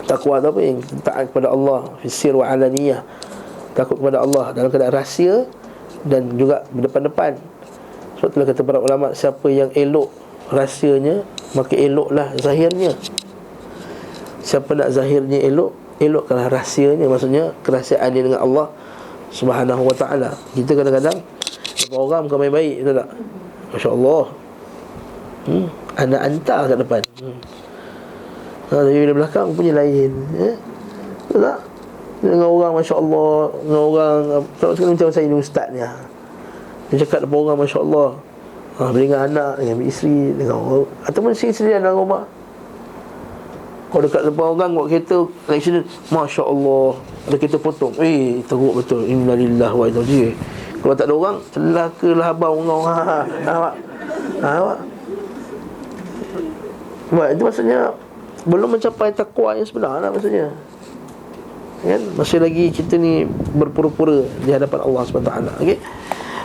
Takwa tu apa? Yang taat kepada Allah fi sir wa alaniyah. Takut kepada Allah dalam keadaan rahsia dan juga berdepan-depan. Sebab itulah kata para ulama, siapa yang elok rahsianya, maka eloklah zahirnya. Siapa nak zahirnya elok, elokkanlah rahsianya. Maksudnya kerahsiaan dia dengan Allah Subhanahu wa ta'ala. Kita kadang-kadang orang bukan main-baik, betul tak? Masya Allah, anak hantar kat depan. Tapi bila belakang punya lain, betul tak? Dengan orang Masya Allah, dengan orang tak sekali macam saya ni ustaz ni, dia cakap depan orang Masya Allah, dengan anak, dengan isteri, dengan orang, ataupun isteri dalam rumah. Kalau dekat depan orang buat kereta accident, Masya Allah, ada kereta potong, teruk betul, innalillah wa inna ilaihi. Kalau tak ada orang, celakalah abang orang. Buat itu maksudnya belum mencapai takwa yang sebenar lah maksudnya. Kan? Masih lagi kita ni berpura-pura di hadapan Allah SWT. Okay?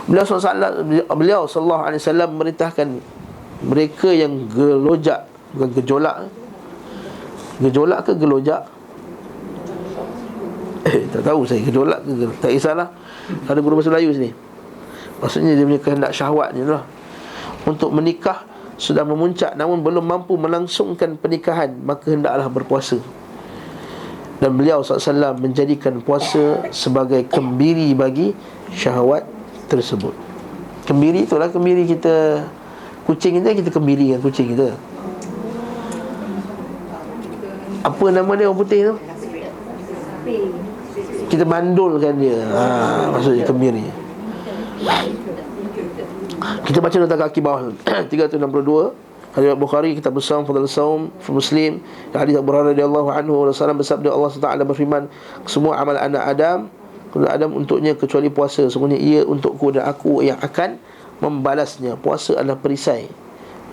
Beliau sallallahu alaihi wasallam memerintahkan mereka yang gelojak, bukan gejolak. Gejolak ke gelojak? Tak tahu saya, gejolak ke tak kisahlah. Ada guru bahasa Melayu sini. Maksudnya dia punya kehendak syahwat ni lah. Untuk menikah sudah memuncak namun belum mampu melangsungkan pernikahan, maka hendaklah berpuasa. Dan beliau SAW menjadikan puasa sebagai kembiri bagi syahwat tersebut. Kembiri itulah kembiri kita. Kucing kita kembiri dengan kucing kita. Apa nama dia orang putih tu? Kita mandulkan dia. Maksudnya kembiri. Kita baca nota kaki bawah 362. Hadis Bukhari, kitab Shaum, Fadhil Shaum, Muslim, hadis Abu Hurairah radhiyallahu anhu, Rasulullah bersabda, Allah Taala berfirman, semua amal anak Adam untuknya kecuali puasa. Sesungguhnya ia untukku dan aku yang akan membalasnya. Puasa adalah perisai.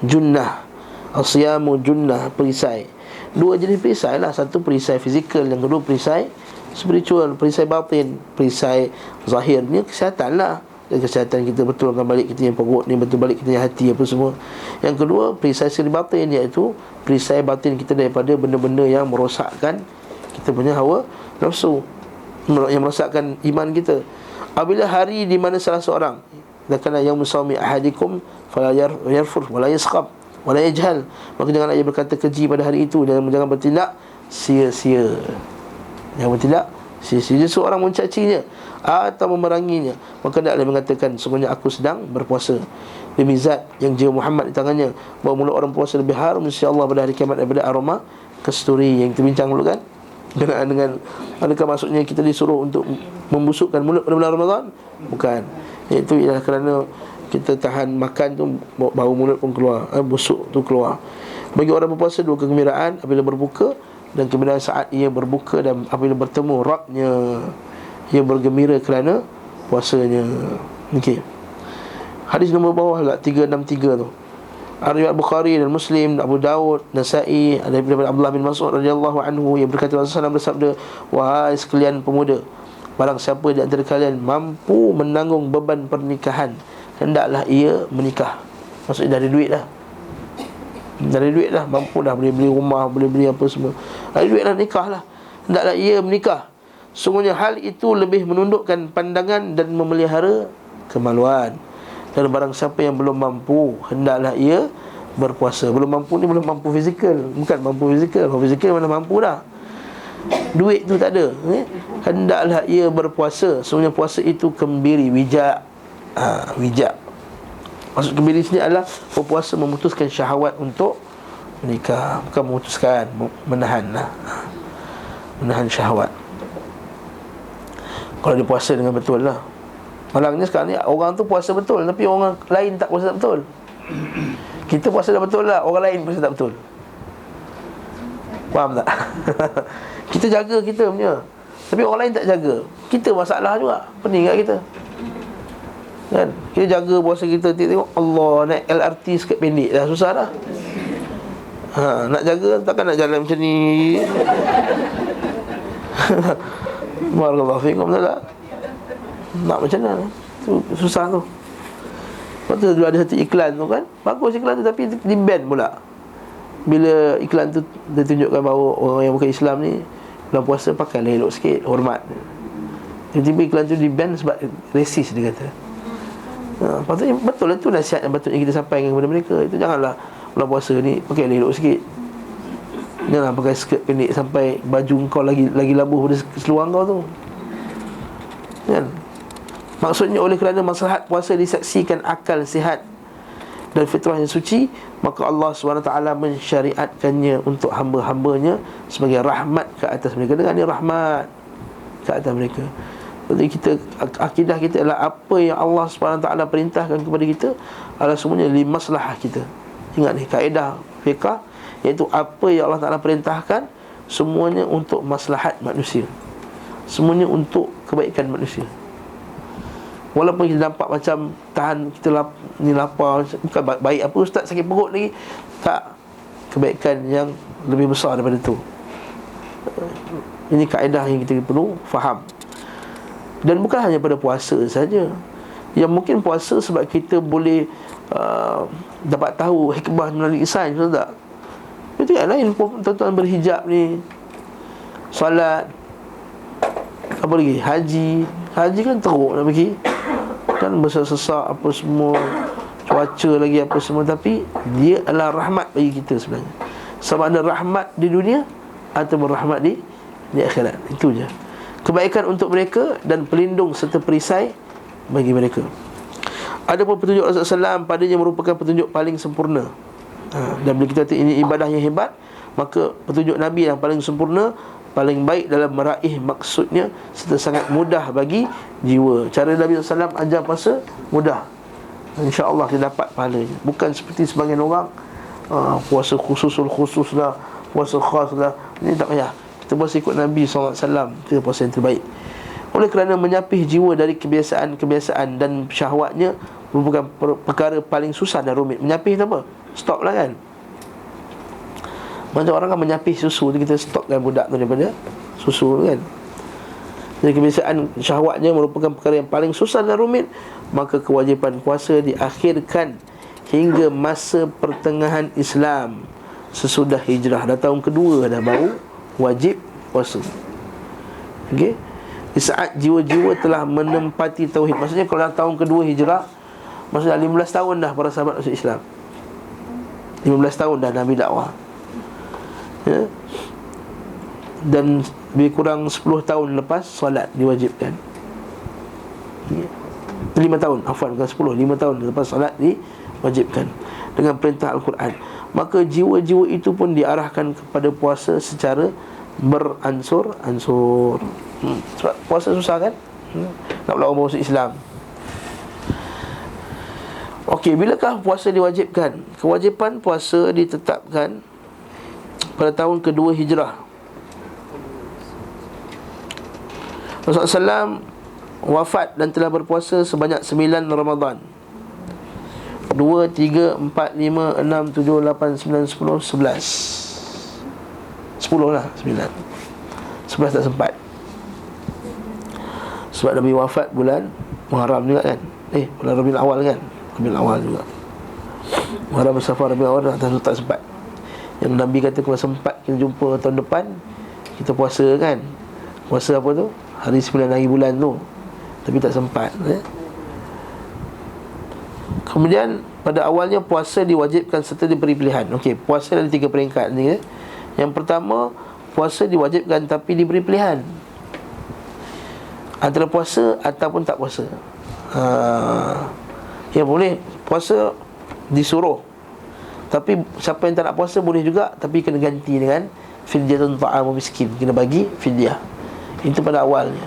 Junnah. As-siyamu junnah, perisai. Dua jenis perisai lah. Satu perisai fizikal, yang kedua perisai spiritual, perisai batin. Perisai zahirnya kesihatan lah. Dan kesihatan kita betulkan balik kita yang perut ni, betul balik kita yang hati apa semua. Yang kedua perisai siri batin, iaitu perisai batin kita daripada benda-benda yang merosakkan kita punya hawa nafsu, yang merosakkan iman kita. Apabila hari di mana salah seorang, dakana yaum sawmi ahadikum fala yarfur wala yaskhab wala yajhal, maka janganlah ia berkata keji pada hari itu, jangan bertindak sia-sia. Jangan bertindak sia-sia. Seorang mencacinya atau memeranginya, maka hendaklah mengatakan, sungguhnya aku sedang berpuasa. Demi zat yang jiwa Muhammad di tangannya, bahawa mulut orang puasa lebih harum insya-Allah pada hari kiamat daripada aroma kasturi yang kita bincang dulu kan. Dengan adakah maksudnya kita disuruh untuk membusukkan mulut pada bulan Ramadan? Bukan. Itu ialah kerana kita tahan makan tu, bau mulut pun keluar, busuk tu keluar. Bagi orang berpuasa, dua kegembiraan apabila berbuka, dan kegembiraan saat ia berbuka, dan apabila bertemu Rabbnya, ia bergembira kerana puasanya. Okey. Hadis nombor bawah lah 363 tu. Riwayat Bukhari dan Muslim, Abu Daud, Nasa'i, daripada Abdullah bin Mas'ud radhiyallahu anhu, yang berkata, Rasulullah SAW bersabda, wahai sekalian pemuda, barang siapa di antara kalian mampu menanggung beban pernikahan, hendaklah ia menikah. Maksudnya dari duit lah. Dari duit lah, mampu dah, boleh beli rumah, boleh beli apa semua. Dari duit lah, nikah lah. Hendaklah ia menikah. Sungguhnya hal itu lebih menundukkan pandangan dan memelihara kemaluan. Dan barang siapa yang belum mampu, hendaklah ia berpuasa. Belum mampu ni belum mampu fizikal, bukan mampu fizikal. Kalau fizikal mana mampu dah, duit tu tak ada. Hendaklah ia berpuasa. Sungguhnya puasa itu kembiri, wijak. Wijak. Maksud kembiri sini adalah berpuasa memutuskan syahwat untuk menikah. Bukan memutuskan, menahan lah. Menahan syahwat. Kalau dia puasa dengan betul lah. Malangnya sekarang ni orang tu puasa betul, tapi orang lain tak puasa tak betul. Kita puasa dah betul lah, orang lain puasa tak betul. Faham tak? Kita jaga kita punya, tapi orang lain tak jaga. Kita masalah juga, pening kat kita kan? Kita jaga puasa kita, tengok Allah, naik LRT sikit pendek dah, susah dah. Nak jaga, takkan nak jalan macam ni. Barakallahu fikum, tak? Nak macam mana? Tu susah tu. Lepas tu ada satu iklan tu kan, bagus iklan tu, tapi di ban pula. Bila iklan tu dia tunjukkan bahawa orang yang bukan Islam ni bulan puasa pakailah elok sikit, hormat. Tiba-tiba iklan tu di ban sebab resis, dia kata. Patutnya betul lah, tu nasihat yang patutnya kita sampaikan kepada mereka. Itu janganlah bulan puasa ni pakailah elok sikit. Janganlah pakai skirt pendek sampai baju kau lagi labuh pada seluar kau tu kan. Maksudnya oleh kerana maslahat puasa disaksikan akal sihat dan fitrah yang suci, maka Allah SWT mensyariatkannya untuk hamba-hambanya sebagai rahmat ke atas mereka. Dengan ni rahmat ke atas mereka. Jadi kita, akidah kita adalah apa yang Allah SWT perintahkan kepada kita adalah semuanya li maslahah kita. Ingat ni kaedah fiqh, iaitu apa yang Allah Ta'ala perintahkan semuanya untuk maslahat manusia, semuanya untuk kebaikan manusia. Walaupun kita nampak macam tahan kita ni lapar, bukan baik apa ustaz, sakit perut lagi, tak, kebaikan yang lebih besar daripada tu. Ini kaedah yang kita perlu faham. Dan bukan hanya pada puasa saja. Yang mungkin puasa sebab kita boleh dapat tahu hikmah melalui sains, betul tak? Itu yang lain, tuan-tuan berhijab ni, solat, apa lagi, haji kan teruk nak pergi kan, bersesak apa semua, cuaca lagi apa semua, tapi dia adalah rahmat bagi kita sebenarnya. Sama ada rahmat di dunia atau rahmat di di akhirat. Itu je. Kebaikan untuk mereka dan pelindung serta perisai bagi mereka. Adapun petunjuk Rasulullah SAW padanya merupakan petunjuk paling sempurna. Dan bila kita kata ini ibadah yang hebat, maka petunjuk Nabi yang paling sempurna, paling baik dalam meraih maksudnya, serta sangat mudah bagi jiwa. Cara Nabi SAW ajar puasa mudah, InsyaAllah kita dapat pahalanya. Bukan seperti sebagian orang puasa khusus lah, puasa khas lah. Ini tak payah. Kita puasa ikut Nabi SAW, itu puasa yang terbaik. Oleh kerana menyapih jiwa dari kebiasaan-kebiasaan dan syahwatnya merupakan perkara paling susah dan rumit. Menyapih itu apa? Stop lah kan. Macam orang kan menyapih susu, kita stopkan budak tu daripada susu kan. Jadi kebiasaan syahwatnya merupakan perkara yang paling susah dan rumit, maka kewajipan puasa diakhirkan hingga masa pertengahan Islam, sesudah hijrah. Dah tahun kedua dah baru wajib puasa. Okey. Di saat jiwa-jiwa telah menempati tauhid. Maksudnya kalau dah tahun kedua hijrah, maksudnya 15 tahun dah para sahabat masuk Islam. 15 tahun dah Nabi dakwah, ya? Dan lebih kurang 10 tahun lepas solat diwajibkan, ya? 5 tahun, afwan, bukan 10, 5 tahun lepas solat diwajibkan dengan perintah Al-Quran. Maka jiwa-jiwa itu pun diarahkan kepada puasa secara beransur-ansur. Sebab puasa susah kan? Nak pula orang masuk Islam. Okey, bilakah puasa diwajibkan? Kewajipan puasa ditetapkan pada tahun kedua hijrah. Rasulullah SAW wafat dan telah berpuasa sebanyak 9 Ramadan. 2, 3, 4, 5, 6, 7, 8, 9, 10, 11. 10 lah, 9. 11 tak sempat. Sebab Nabi wafat bulan Muharram juga kan. Bulan Rabiul Awal kan. Rabiul Awal juga. Muharram, Safar, Rabiul Awal tak sempat. Yang Nabi kata kalau sempat kita jumpa tahun depan, kita puasa kan. Puasa apa tu? Hari 9 hari bulan tu. Tapi tak sempat, Kemudian pada awalnya puasa diwajibkan serta diberi pilihan. Okey, puasa ada 3 peringkat ni, Yang pertama, puasa diwajibkan tapi diberi pilihan antara puasa ataupun tak puasa. Ya, boleh puasa disuruh, tapi siapa yang tak nak puasa boleh juga, tapi kena ganti dengan fidyatun ta'amu miskin, kena bagi fidyah. Itu pada awalnya.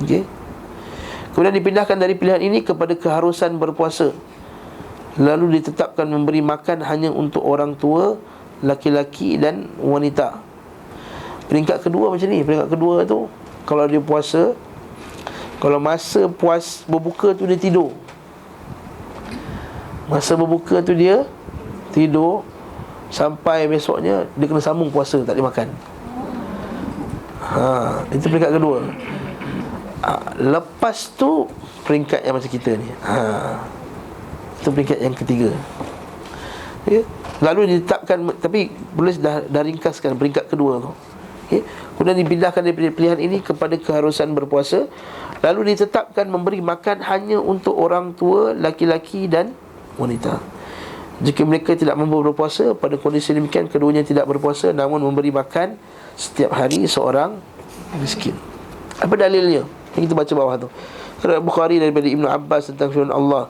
Okey. Kemudian dipindahkan dari pilihan ini kepada keharusan berpuasa. Lalu ditetapkan memberi makan hanya untuk orang tua, laki-laki dan wanita. Peringkat kedua macam ni. Peringkat kedua tu, kalau dia puasa, kalau masa berbuka tu dia tidur, masa berbuka tu dia tidur sampai besoknya dia kena sambung puasa, tak boleh makan. Itu peringkat kedua. Lepas tu peringkat yang macam kita ni, itu peringkat yang ketiga, ya? Lalu ditetapkan, tapi boleh dah ringkaskan peringkat kedua tu, okay? Kemudian dipindahkan dari pilihan ini kepada keharusan berpuasa. Lalu ditetapkan memberi makan hanya untuk orang tua, laki-laki dan wanita. Jika mereka tidak mampu berpuasa, pada kondisi demikian keduanya tidak berpuasa, namun memberi makan setiap hari seorang miskin. Apa dalilnya? Yang kita baca bawah tu, Riwayat Bukhari daripada Ibnu Abbas tentang firman Allah,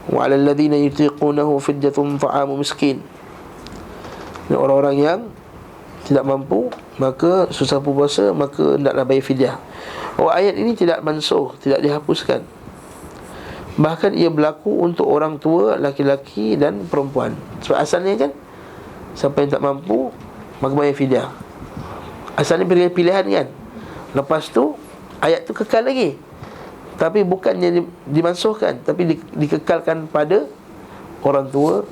wa 'alal ladzina yutiqunahu fidyatun ta'amu miskin. Dan orang-orang yang tidak mampu, maka susah berpuasa, maka hendaklah bayar fidyah. Ayat ini tidak mansuh, tidak dihapuskan. Bahkan ia berlaku untuk orang tua, laki-laki dan perempuan. Sebab asalnya kan, siapa yang tak mampu, maka bayar fidyah. Asalnya pilihan kan. Lepas tu ayat tu kekal lagi, tapi bukannya dimansuhkan, tapi dikekalkan pada orang tua,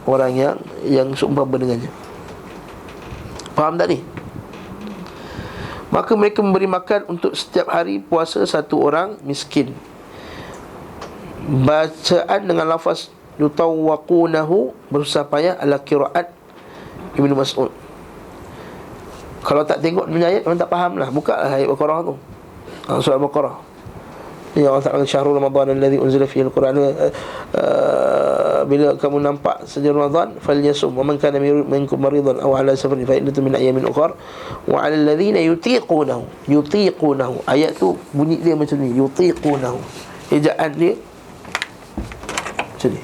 orang yang seumpama dengannya. Faham tak ni? Maka mereka memberi makan untuk setiap hari puasa satu orang miskin. Bacaan dengan lafaz yutawwaqunahu bersusah payah ala qiraat Ibnu Mas'ud. Kalau tak tengok ayat, orang tak faham lah. Buka lah ayat Baqarah tu, surah Baqarah. Ya Allah Ta'ala, syahrul Ramadan alladhi unzila fihi al-Quran bila kamu nampak saja Ramadan, falyasum, wa man kana minkum maridan aw ala safarin fa iddatun min ayyamin ukhra, wa 'alal ladzina yutiqunahu. Ayat tu bunyi dia macam ni, yutiqunahu. Ejaan dia macam ni.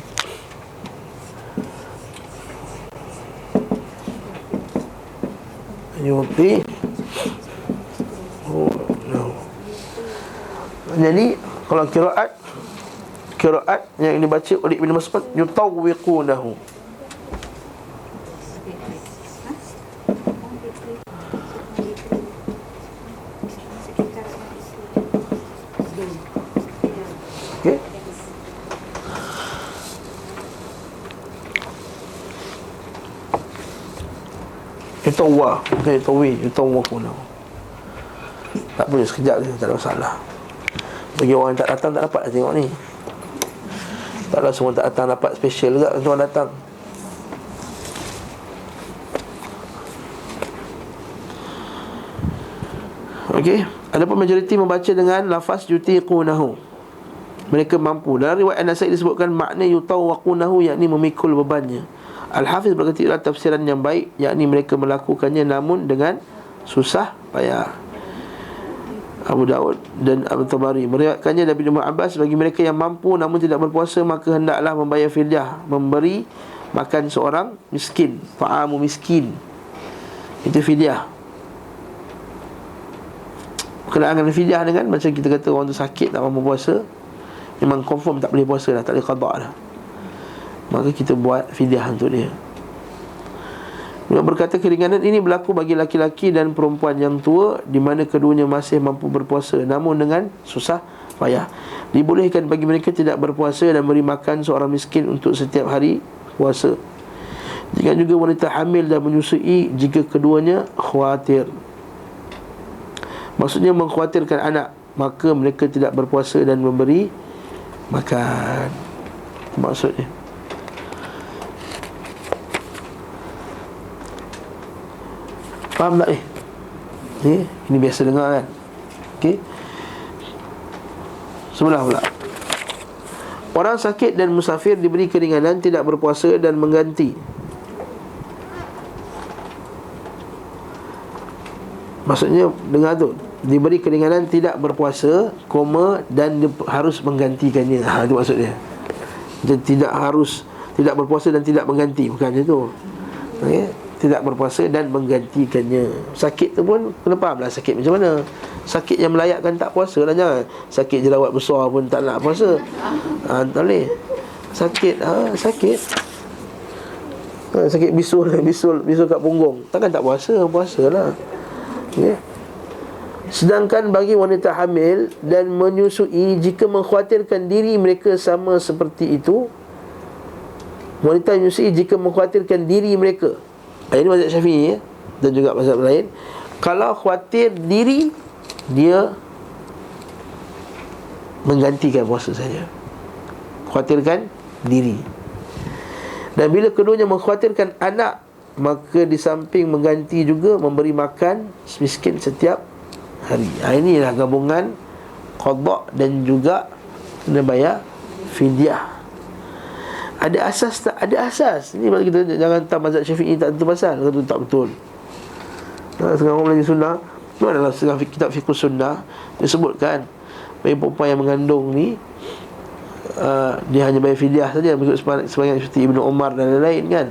Jadi kalau kiraat yang dibaca oleh Ibn Mas'ud, yutawwiqunahu. Okey. Yutawwiqunahu. Tak boleh sekejap je, tak ada masalah. Bagi orang yang tak datang, tak dapat lah tengok ni. Taklah semua tak datang dapat special juga semua datang. Okey, adapun majoriti membaca dengan lafaz yutiqunahu, mereka mampu. Dalam riwayat An-Nasa'i disebutkan makna yutawwaqunahu, yakni memikul bebannya. Al-Hafiz berkata itulah tafsiran yang baik, yakni mereka melakukannya namun dengan susah payah. Abu Daud dan Abu Tabari meriwayatkannya dari Ibnu Abbas, bagi mereka yang mampu namun tidak berpuasa, maka hendaklah membayar fidyah, memberi makan seorang miskin, ta'amu miskin. Itu fidyah. Berkenaan dengan fidyah dengan macam kita kata orang tu sakit tak mampu puasa, memang confirm tak boleh puasa dah, tak boleh qada dah, maka kita buat fidyah untuk dia. Beliau berkata keringanan ini berlaku bagi laki-laki dan perempuan yang tua, di mana keduanya masih mampu berpuasa namun dengan susah payah. Dibolehkan bagi mereka tidak berpuasa dan beri makan seorang miskin untuk setiap hari puasa. Jika juga wanita hamil dan menyusui jika keduanya khawatir, maksudnya mengkhawatirkan anak, maka mereka tidak berpuasa dan memberi makan. Maksudnya faham tak ni? Ini biasa dengar kan? Okey. Sebelah pula, orang sakit dan musafir diberi keringanan tidak berpuasa dan mengganti. Maksudnya dengar tu, diberi keringanan tidak berpuasa, koma, dan harus menggantikannya. Itu maksudnya. Jadi tidak harus, tidak berpuasa dan tidak mengganti, bukan macam tu. Okey, tidak berpuasa dan menggantikannya. Sakit tu pun kena faham lah sakit macam mana. Sakit yang melayakkan tak puasa lah, jangan sakit jerawat besar pun tak nak puasa. Tak boleh. Sakit sakit bisul kat punggung, takkan tak puasa, puasalah. Okay. Sedangkan bagi wanita hamil dan menyusui, jika mengkhawatirkan diri mereka sama seperti itu, wanita menyusui jika mengkhawatirkan diri mereka, ini mazhab Syafi'i dan juga mazhab lain, kalau khawatir diri, dia menggantikan puasa saja. Khawatirkan diri. Dan bila keduanya mengkhawatirkan anak, maka di samping mengganti juga memberi makan miskin setiap hari. Inilah gabungan qada dan juga kena bayar fidyah. Ada asas tak? Ada asas. Ini bagi kita jangan tak mazhab Syafi'i tak tentu pasal, kata tak betul. Sekarang orang belajar sunnah, itu adalah setengah kitab fiqh sunnah disebutkan bagi perempuan yang mengandung ni, dia hanya bayar fidyah saja, mengikut sebagian seperti Ibnu Umar dan lain-lain kan.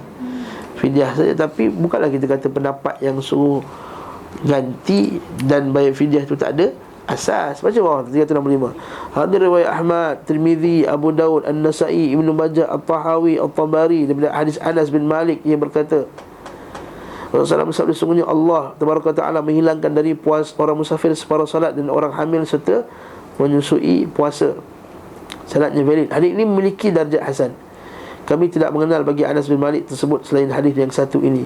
Fidyah saja, tapi bukanlah kita kata pendapat yang suruh ganti dan bayar fidyah itu tak ada asas. Baca bawah 365. Hadis riwayat Ahmad, Tirmizi, Abu Daud, An-Nasa'i, Ibnu Majah, At-Tahawi, At-Tabari, daripada hadis Anas bin Malik yang berkata, Rasulullah SAW bersabda, sesungguhnya Allah Tabaraka Ta'ala menghilangkan dari orang musafir separuh salat dan orang hamil serta menyusui puasa. Salatnya valid. Hadis ini memiliki darjat hasan. Kami tidak mengenal bagi Anas bin Malik tersebut selain hadis yang satu ini.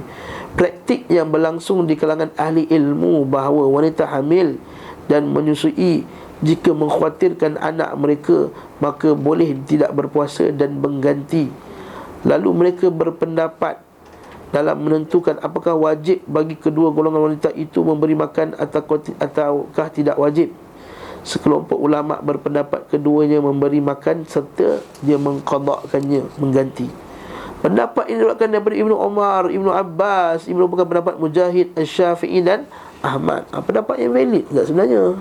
Praktik yang berlangsung di kalangan ahli ilmu bahawa wanita hamil dan menyusui jika mengkhawatirkan anak mereka, maka boleh tidak berpuasa dan mengganti. Lalu mereka berpendapat dalam menentukan apakah wajib bagi kedua golongan wanita itu memberi makan ataukah tidak wajib. Sekelompok ulama' berpendapat keduanya memberi makan serta dia mengqadakkannya, mengganti. Pendapat ini diriwayatkan daripada Ibnu Umar, Ibnu Abbas, Ibnu bukan pendapat Mujahid, Asy-Syafi'i dan Ahmad. Pendapat yang valid tak sebenarnya.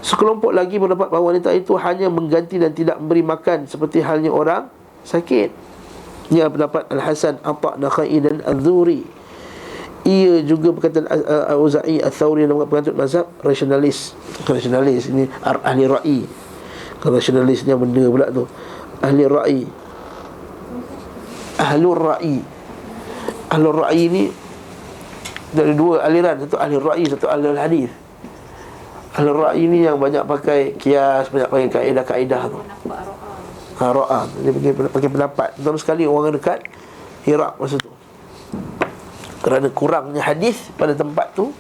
Sekelompok lagi berpendapat bahawa wanita itu hanya mengganti dan tidak memberi makan seperti halnya orang sakit. Ia pendapat Al-Hasan, Atha' dan Kha'i dan Al-Dhuri. Ia juga berkata Al-Auza'i, Al-Thawri dan penganut mazhab rasionalis. Rasionalis ini ahli ra'i. Kalau rasionalis ni benda pula tu. Ahli ra'i. Ahlur ra'i. Ahlur ra'i ni dari dua aliran, satu ahli ra'i, satu ahli hadis. Ahli ra'i ni yang banyak pakai kias, banyak pakai kaedah-kaedah tu. Ra'a. Dia pakai pendapat. Terus sekali orang dekat Iraq masa tu, kerana kurangnya hadis pada tempat tu,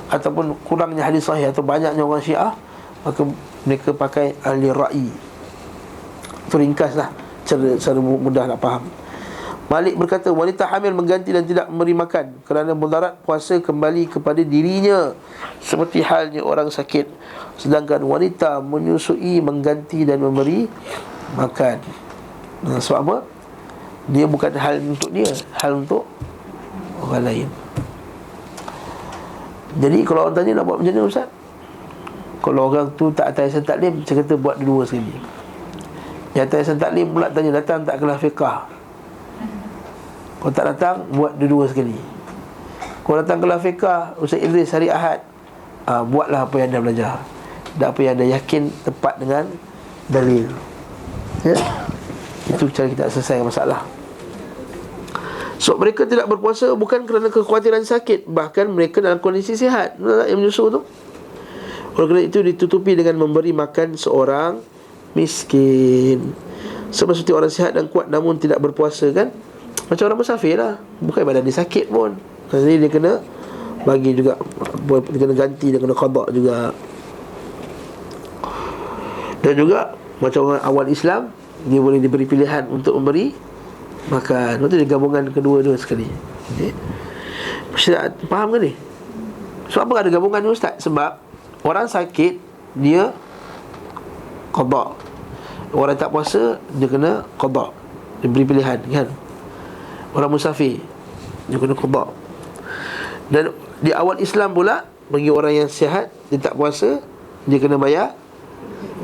ataupun kurangnya hadis sahih, atau banyaknya orang Syiah, maka mereka pakai ahli ra'i. Itu ringkaslah, cara mudah nak faham. Malik berkata, wanita hamil mengganti dan tidak memberi makan kerana mudarat puasa kembali kepada dirinya seperti halnya orang sakit. Sedangkan wanita menyusui mengganti dan memberi makan. Sebab apa? Dia bukan hal untuk dia, hal untuk orang lain. Jadi kalau orang tanya nak buat macam mana Ustaz? Kalau orang tu tak atas yayasan taklim, saya kata buat dua sekali. Yang atas yayasan taklim pula tanya, datang tak kelas fiqah? Kalau tak datang, buat dua sekali. Kalau datang kelas fiqah Ustaz Idris hari Ahad, buatlah apa yang anda belajar, dan apa yang anda yakin tepat dengan dalil. Ya? Itu cara kita selesaikan masalah. So mereka tidak berpuasa bukan kerana kekhawatiran sakit, bahkan mereka dalam kondisi sihat. Betul tak yang menyusu tu? Oleh kerana itu ditutupi dengan memberi makan seorang miskin. Sebab seperti orang sihat dan kuat namun tidak berpuasa kan, macam orang musafir lah. Bukan badan dia sakit pun, jadi dia kena bagi juga, dia kena ganti, dia kena qada juga. Dan juga macam orang awal Islam, dia boleh diberi pilihan untuk memberi makan. Lepas tu dia gabungan kedua-dua sekali. Ustaz faham ke ni? Sebab apa ada gabungan ni Ustaz? Sebab orang sakit dia qada, orang tak puasa dia kena qada, dia beri pilihan kan. Orang musafir dia kena qada. Dan di awal Islam pula, bagi orang yang sihat dia tak puasa, dia kena bayar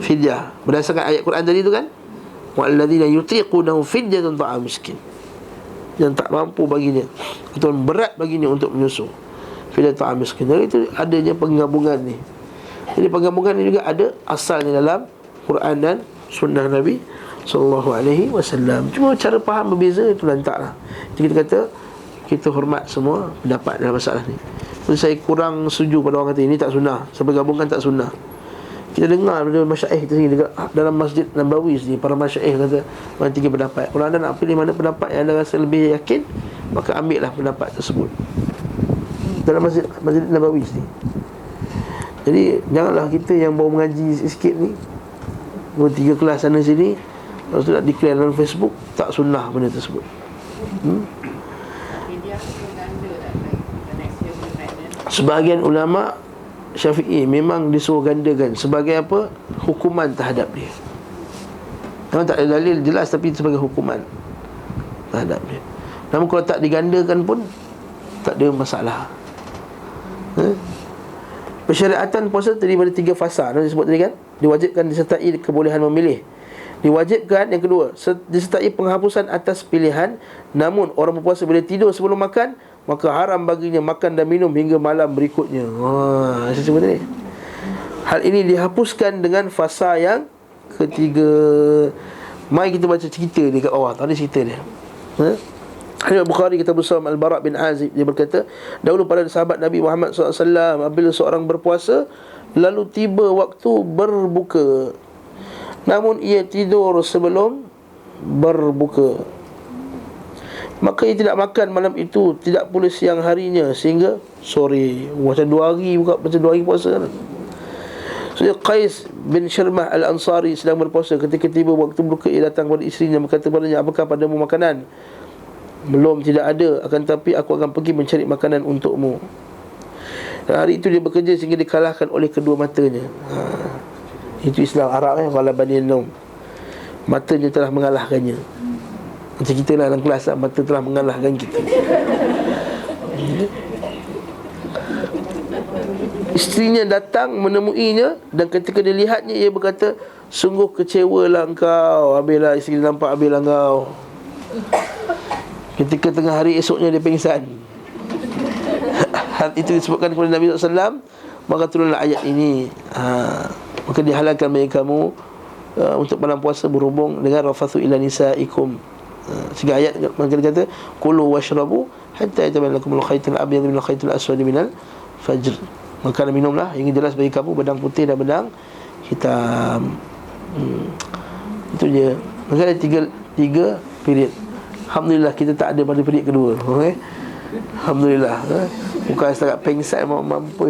fidyah berdasarkan ayat Quran tadi tu kan, walladzina yutiqunahu fidyatun ta'am miskin. Yang tak mampu baginya atau berat baginya untuk menyusu, fidyatun ta'am miskin. Jadi itu adanya penggabungan ni. Jadi penggabungan ni juga ada asalnya dalam Quran dan sunnah Nabi sallallahu alaihi wasallam. Cuma cara faham berbeza, itu lantaklah. Jadi kita kata kita hormat semua pendapat dalam masalah ni. Jadi saya kurang setuju pada orang kata ini tak sunnah, sampai gabungkan tak sunnah. Kita dengar dari masyaikh kita sini dekat dalam Masjid Nabawi sini, para masyaikh kata ada tiga pendapat. Kalau anda nak pilih mana pendapat yang anda rasa lebih yakin, maka ambillah pendapat tersebut dalam Masjid Nabawi sini. Jadi janganlah kita yang baru mengaji sikit ni, baru 3 kelas sana sini, lepas tu nak declare dalam Facebook tak sunnah benda tersebut. Sebahagian ulama Syafi'i memang disuruh gandakan sebagai apa? Hukuman terhadap dia. Memang tak ada dalil jelas, tapi sebagai hukuman terhadap dia. Namun kalau tak digandakan pun tak ada masalah. Persyariatan puasa terdiri daripada 3 fasa. Yang disebut tadi kan, diwajibkan disertai kebolehan memilih. Diwajibkan yang kedua, disertai penghapusan atas pilihan. Namun orang berpuasa bila tidur sebelum makan, maka haram baginya makan dan minum hingga malam berikutnya. Saya sebut tadi. Hal ini dihapuskan dengan fasa yang ketiga. Mari kita baca cerita dia kat bawah. Tadi cerita dia. Hadis Bukhari, kitab Shaum, Al-Bara' bin Azib, dia berkata, dahulu pada sahabat Nabi Muhammad SAW, apabila seorang berpuasa lalu tiba waktu berbuka, namun ia tidur sebelum berbuka, maka ia tidak makan malam itu, tidak pula siang harinya sehingga sore. Macam 2 hari buka, macam 2 hari puasa kan. So, Qais bin Syirmah Al-Ansari sedang berpuasa. Ketika tiba waktu berbuka, ia datang kepada isterinya, berkata padanya, apakah padamu makanan? Belum, tidak ada, akan tapi aku akan pergi mencari makanan untukmu. Dan hari itu dia bekerja sehingga dikalahkan oleh kedua matanya. Itu Islam Arab Qala Bani Naum, matanya telah mengalahkannya. Macam kita lah dalam kelas, mata telah mengalahkan kita. Isterinya datang menemuinya, dan ketika dia lihatnya, ia berkata, sungguh kecewalah engkau. Habislah isteri nampak, habislah engkau. Ketika tengah hari esoknya dia pingsan. Hal itu disebutkan kepada Nabi SAW. Maka turunlah ayat ini, maka dihalalkan bagi kamu untuk malam puasa berhubung dengan rafathu ila nisaikum. Sehingga ayat maka dia kata, kulu washrabu hatta yatabayyana lakum al-khaytul abyad min al-khaytul aswad min al-fajr. Maka minumlah hingga jelas bagi kamu benang putih dan benang hitam. Itu je. Maka ada tiga period. Alhamdulillah kita tak ada pada period kedua. Okay? Alhamdulillah. Bukan setakat pengsan mampu.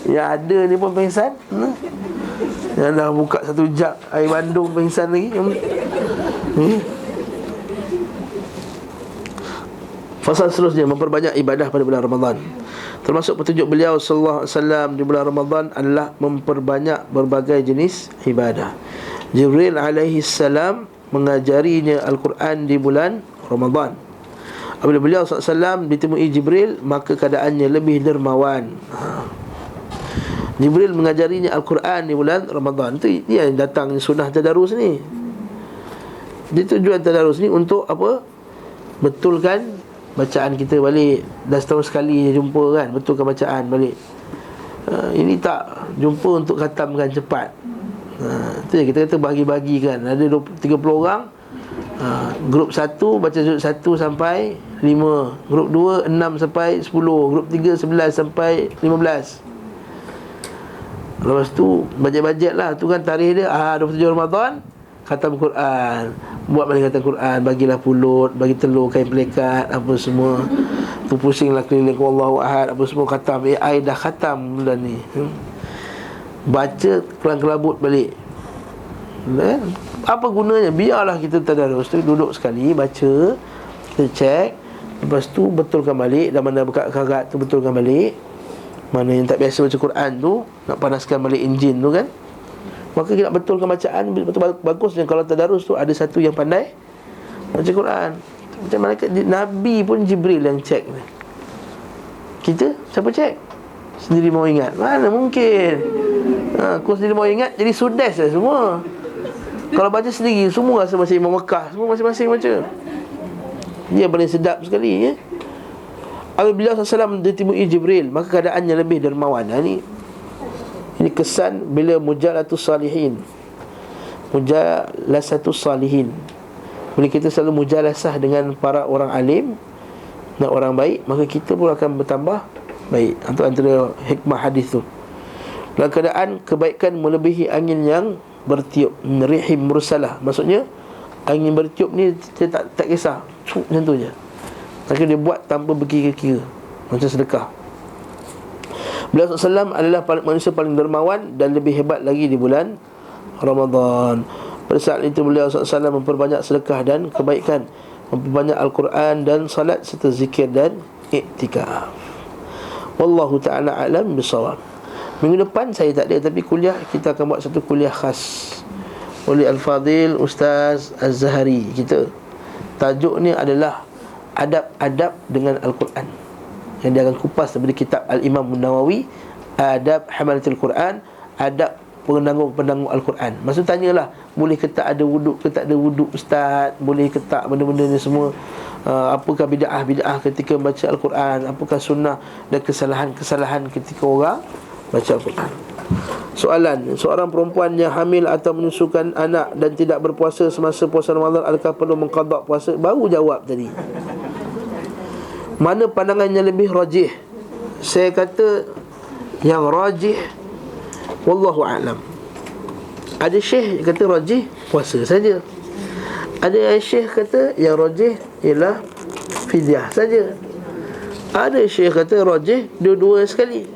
Yang ada ni pun pengsan. Yang dah buka satu jug air bandung pengsan lagi. Fasal seterusnya, memperbanyak ibadah pada bulan Ramadan. Termasuk petunjuk beliau sallallahu alaihi wasallam di bulan Ramadan adalah memperbanyak berbagai jenis ibadah. Jibril alaihi salam mengajarinya Al-Quran di bulan Ramadan. Apabila beliau SAW ditemui Jibril, maka keadaannya lebih dermawan. Jibril mengajarinya Al-Quran di bulan Ramadan. Itu dia yang datang sunnah tadarus ni. Dia tujuan tadarus ni untuk apa? Betulkan bacaan kita balik. Dah setahun sekali jumpa kan, betulkan bacaan balik. Ini tak jumpa untuk khatamkan cepat. Itu je kita kata bagi-bagi kan. Ada 30 orang, grup 1 baca juz 1 sampai 5, grup 2 6 sampai 10, grup 3 11 sampai 15. Lepas tu bajet-bajet lah. Tu kan tarikh dia 27 Ramadan khatam Quran. Buat balik khatam Quran, bagilah pulut, bagi telur, kain pelikat, apa semua. Tu pusinglah keliling Wallahu ahad, apa semua khatam. AI dah khatam bulan ni. Baca kelang-kelabut balik. Apa gunanya? Biarlah kita tadarus tu, duduk sekali baca, kita cek, lepas tu betulkan balik. Dan mana buka karat tu betulkan balik. Mana yang tak biasa baca Quran tu, nak panaskan balik enjin tu kan, maka kita nak betulkan bacaan betul bagus. Dan kalau tadarus tu ada satu yang pandai baca Quran, macam malaikat Nabi pun Jibril yang cek. Kita siapa cek? Sendiri mau ingat. Mana mungkin. Aku sendiri mau ingat, jadi sudes lah semua. Kalau baca sendiri, semua rasa macam Imam Mekah. Semua masing-masing baca. Dia paling sedap sekali ya. Apabila SAW ditemui Jibril, maka keadaannya lebih dermawan. Ini kesan bila mujalatus salihin, mujalasatus salihin. Bila kita selalu mujalasah dengan para orang alim dan orang baik, maka kita pun akan bertambah baik. Itu antara hikmah hadis tu. Dalam keadaan kebaikan melebihi angin yang bertiup, rihim mursalah. Maksudnya angin bertiup ni dia tak kisah, macam tu je. Maka dia buat tanpa berkira-kira, macam sedekah. Beliau SAW adalah manusia paling dermawan dan lebih hebat lagi di bulan Ramadan. Pada saat itu beliau SAW memperbanyak sedekah dan kebaikan, memperbanyak Al-Quran dan salat serta zikir dan iktikaf. Wallahu ta'ala alam bisawab. Minggu depan saya tak ada, tapi kuliah kita akan buat satu kuliah khas oleh Al-Fadil Ustaz Az-Zahari kita. Tajuk ni adalah adab-adab dengan Al-Quran, yang dia akan kupas daripada kitab Al-Imam Nawawi, Adab Hamalatul Quran, adab penanggung Al-Quran. Maksud tanyalah, boleh ke tak ada wuduk, ke tak ada wuduk Ustaz? Boleh ke tak benda-benda ni semua? Apakah bid'ah ketika baca Al-Quran? Apakah sunnah dan kesalahan-kesalahan ketika orang baca Al-Quran? Soalan, seorang perempuan yang hamil atau menyusukan anak dan tidak berpuasa semasa puasa Ramadan, adakah perlu mengqada puasa? Baru jawab tadi. Mana pandangan yang lebih rajih? Saya kata yang rajih wallahu a'lam. Ada syekh kata rajih puasa saja. Ada syekh kata yang rajih ialah fidyah saja. Ada syekh kata rajih dua-dua sekali.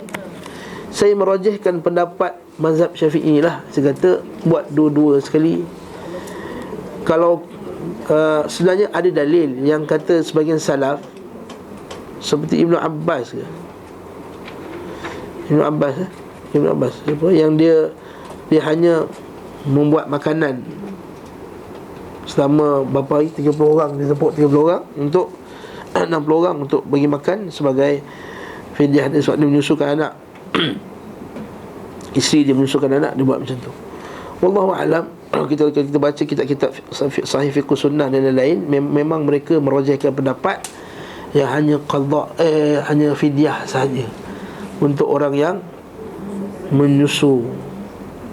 Saya merajihkan pendapat mazhab Syafi'i lah. Saya kata buat dua-dua sekali. Kalau sebenarnya ada dalil yang kata sebagian salaf seperti Ibnu Abbas ke? Ibnu Abbas siapa? Yang dia hanya membuat makanan selama berapa hari, 30 orang. Dia tepuk 30 orang untuk 60 orang untuk bagi makan sebagai fidyah dia, sebab dia menyusukan anak. Isteri dia menyusukan anak, dia buat macam tu. Wallahu a'lam. Kita baca kitab-kitab sahih fiqh sunnah dan lain-lain, memang mereka merajihkan pendapat yang hanya qadha, hanya fidyah saja untuk orang yang menyusu,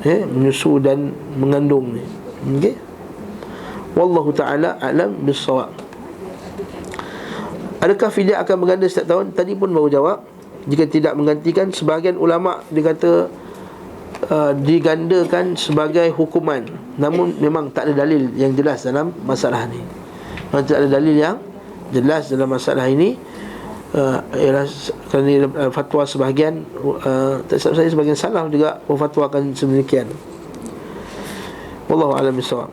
menyusu dan mengandung ni. Okey. Wallahu ta'ala a'lam bis-shawab. Adakah fidyah akan berganda setiap tahun? Tadi pun baru jawab. Jika tidak menggantikan, sebahagian ulama' dia kata digandakan sebagai hukuman. Namun memang tak ada dalil yang jelas dalam masalah ni. Memang tak ada dalil yang jelas dalam masalah ini. Ialah kerana fatwa sebahagian, tak salah saya sebahagian salaf juga berfatwakan sedemikian. Wallahu a'lam bissawab.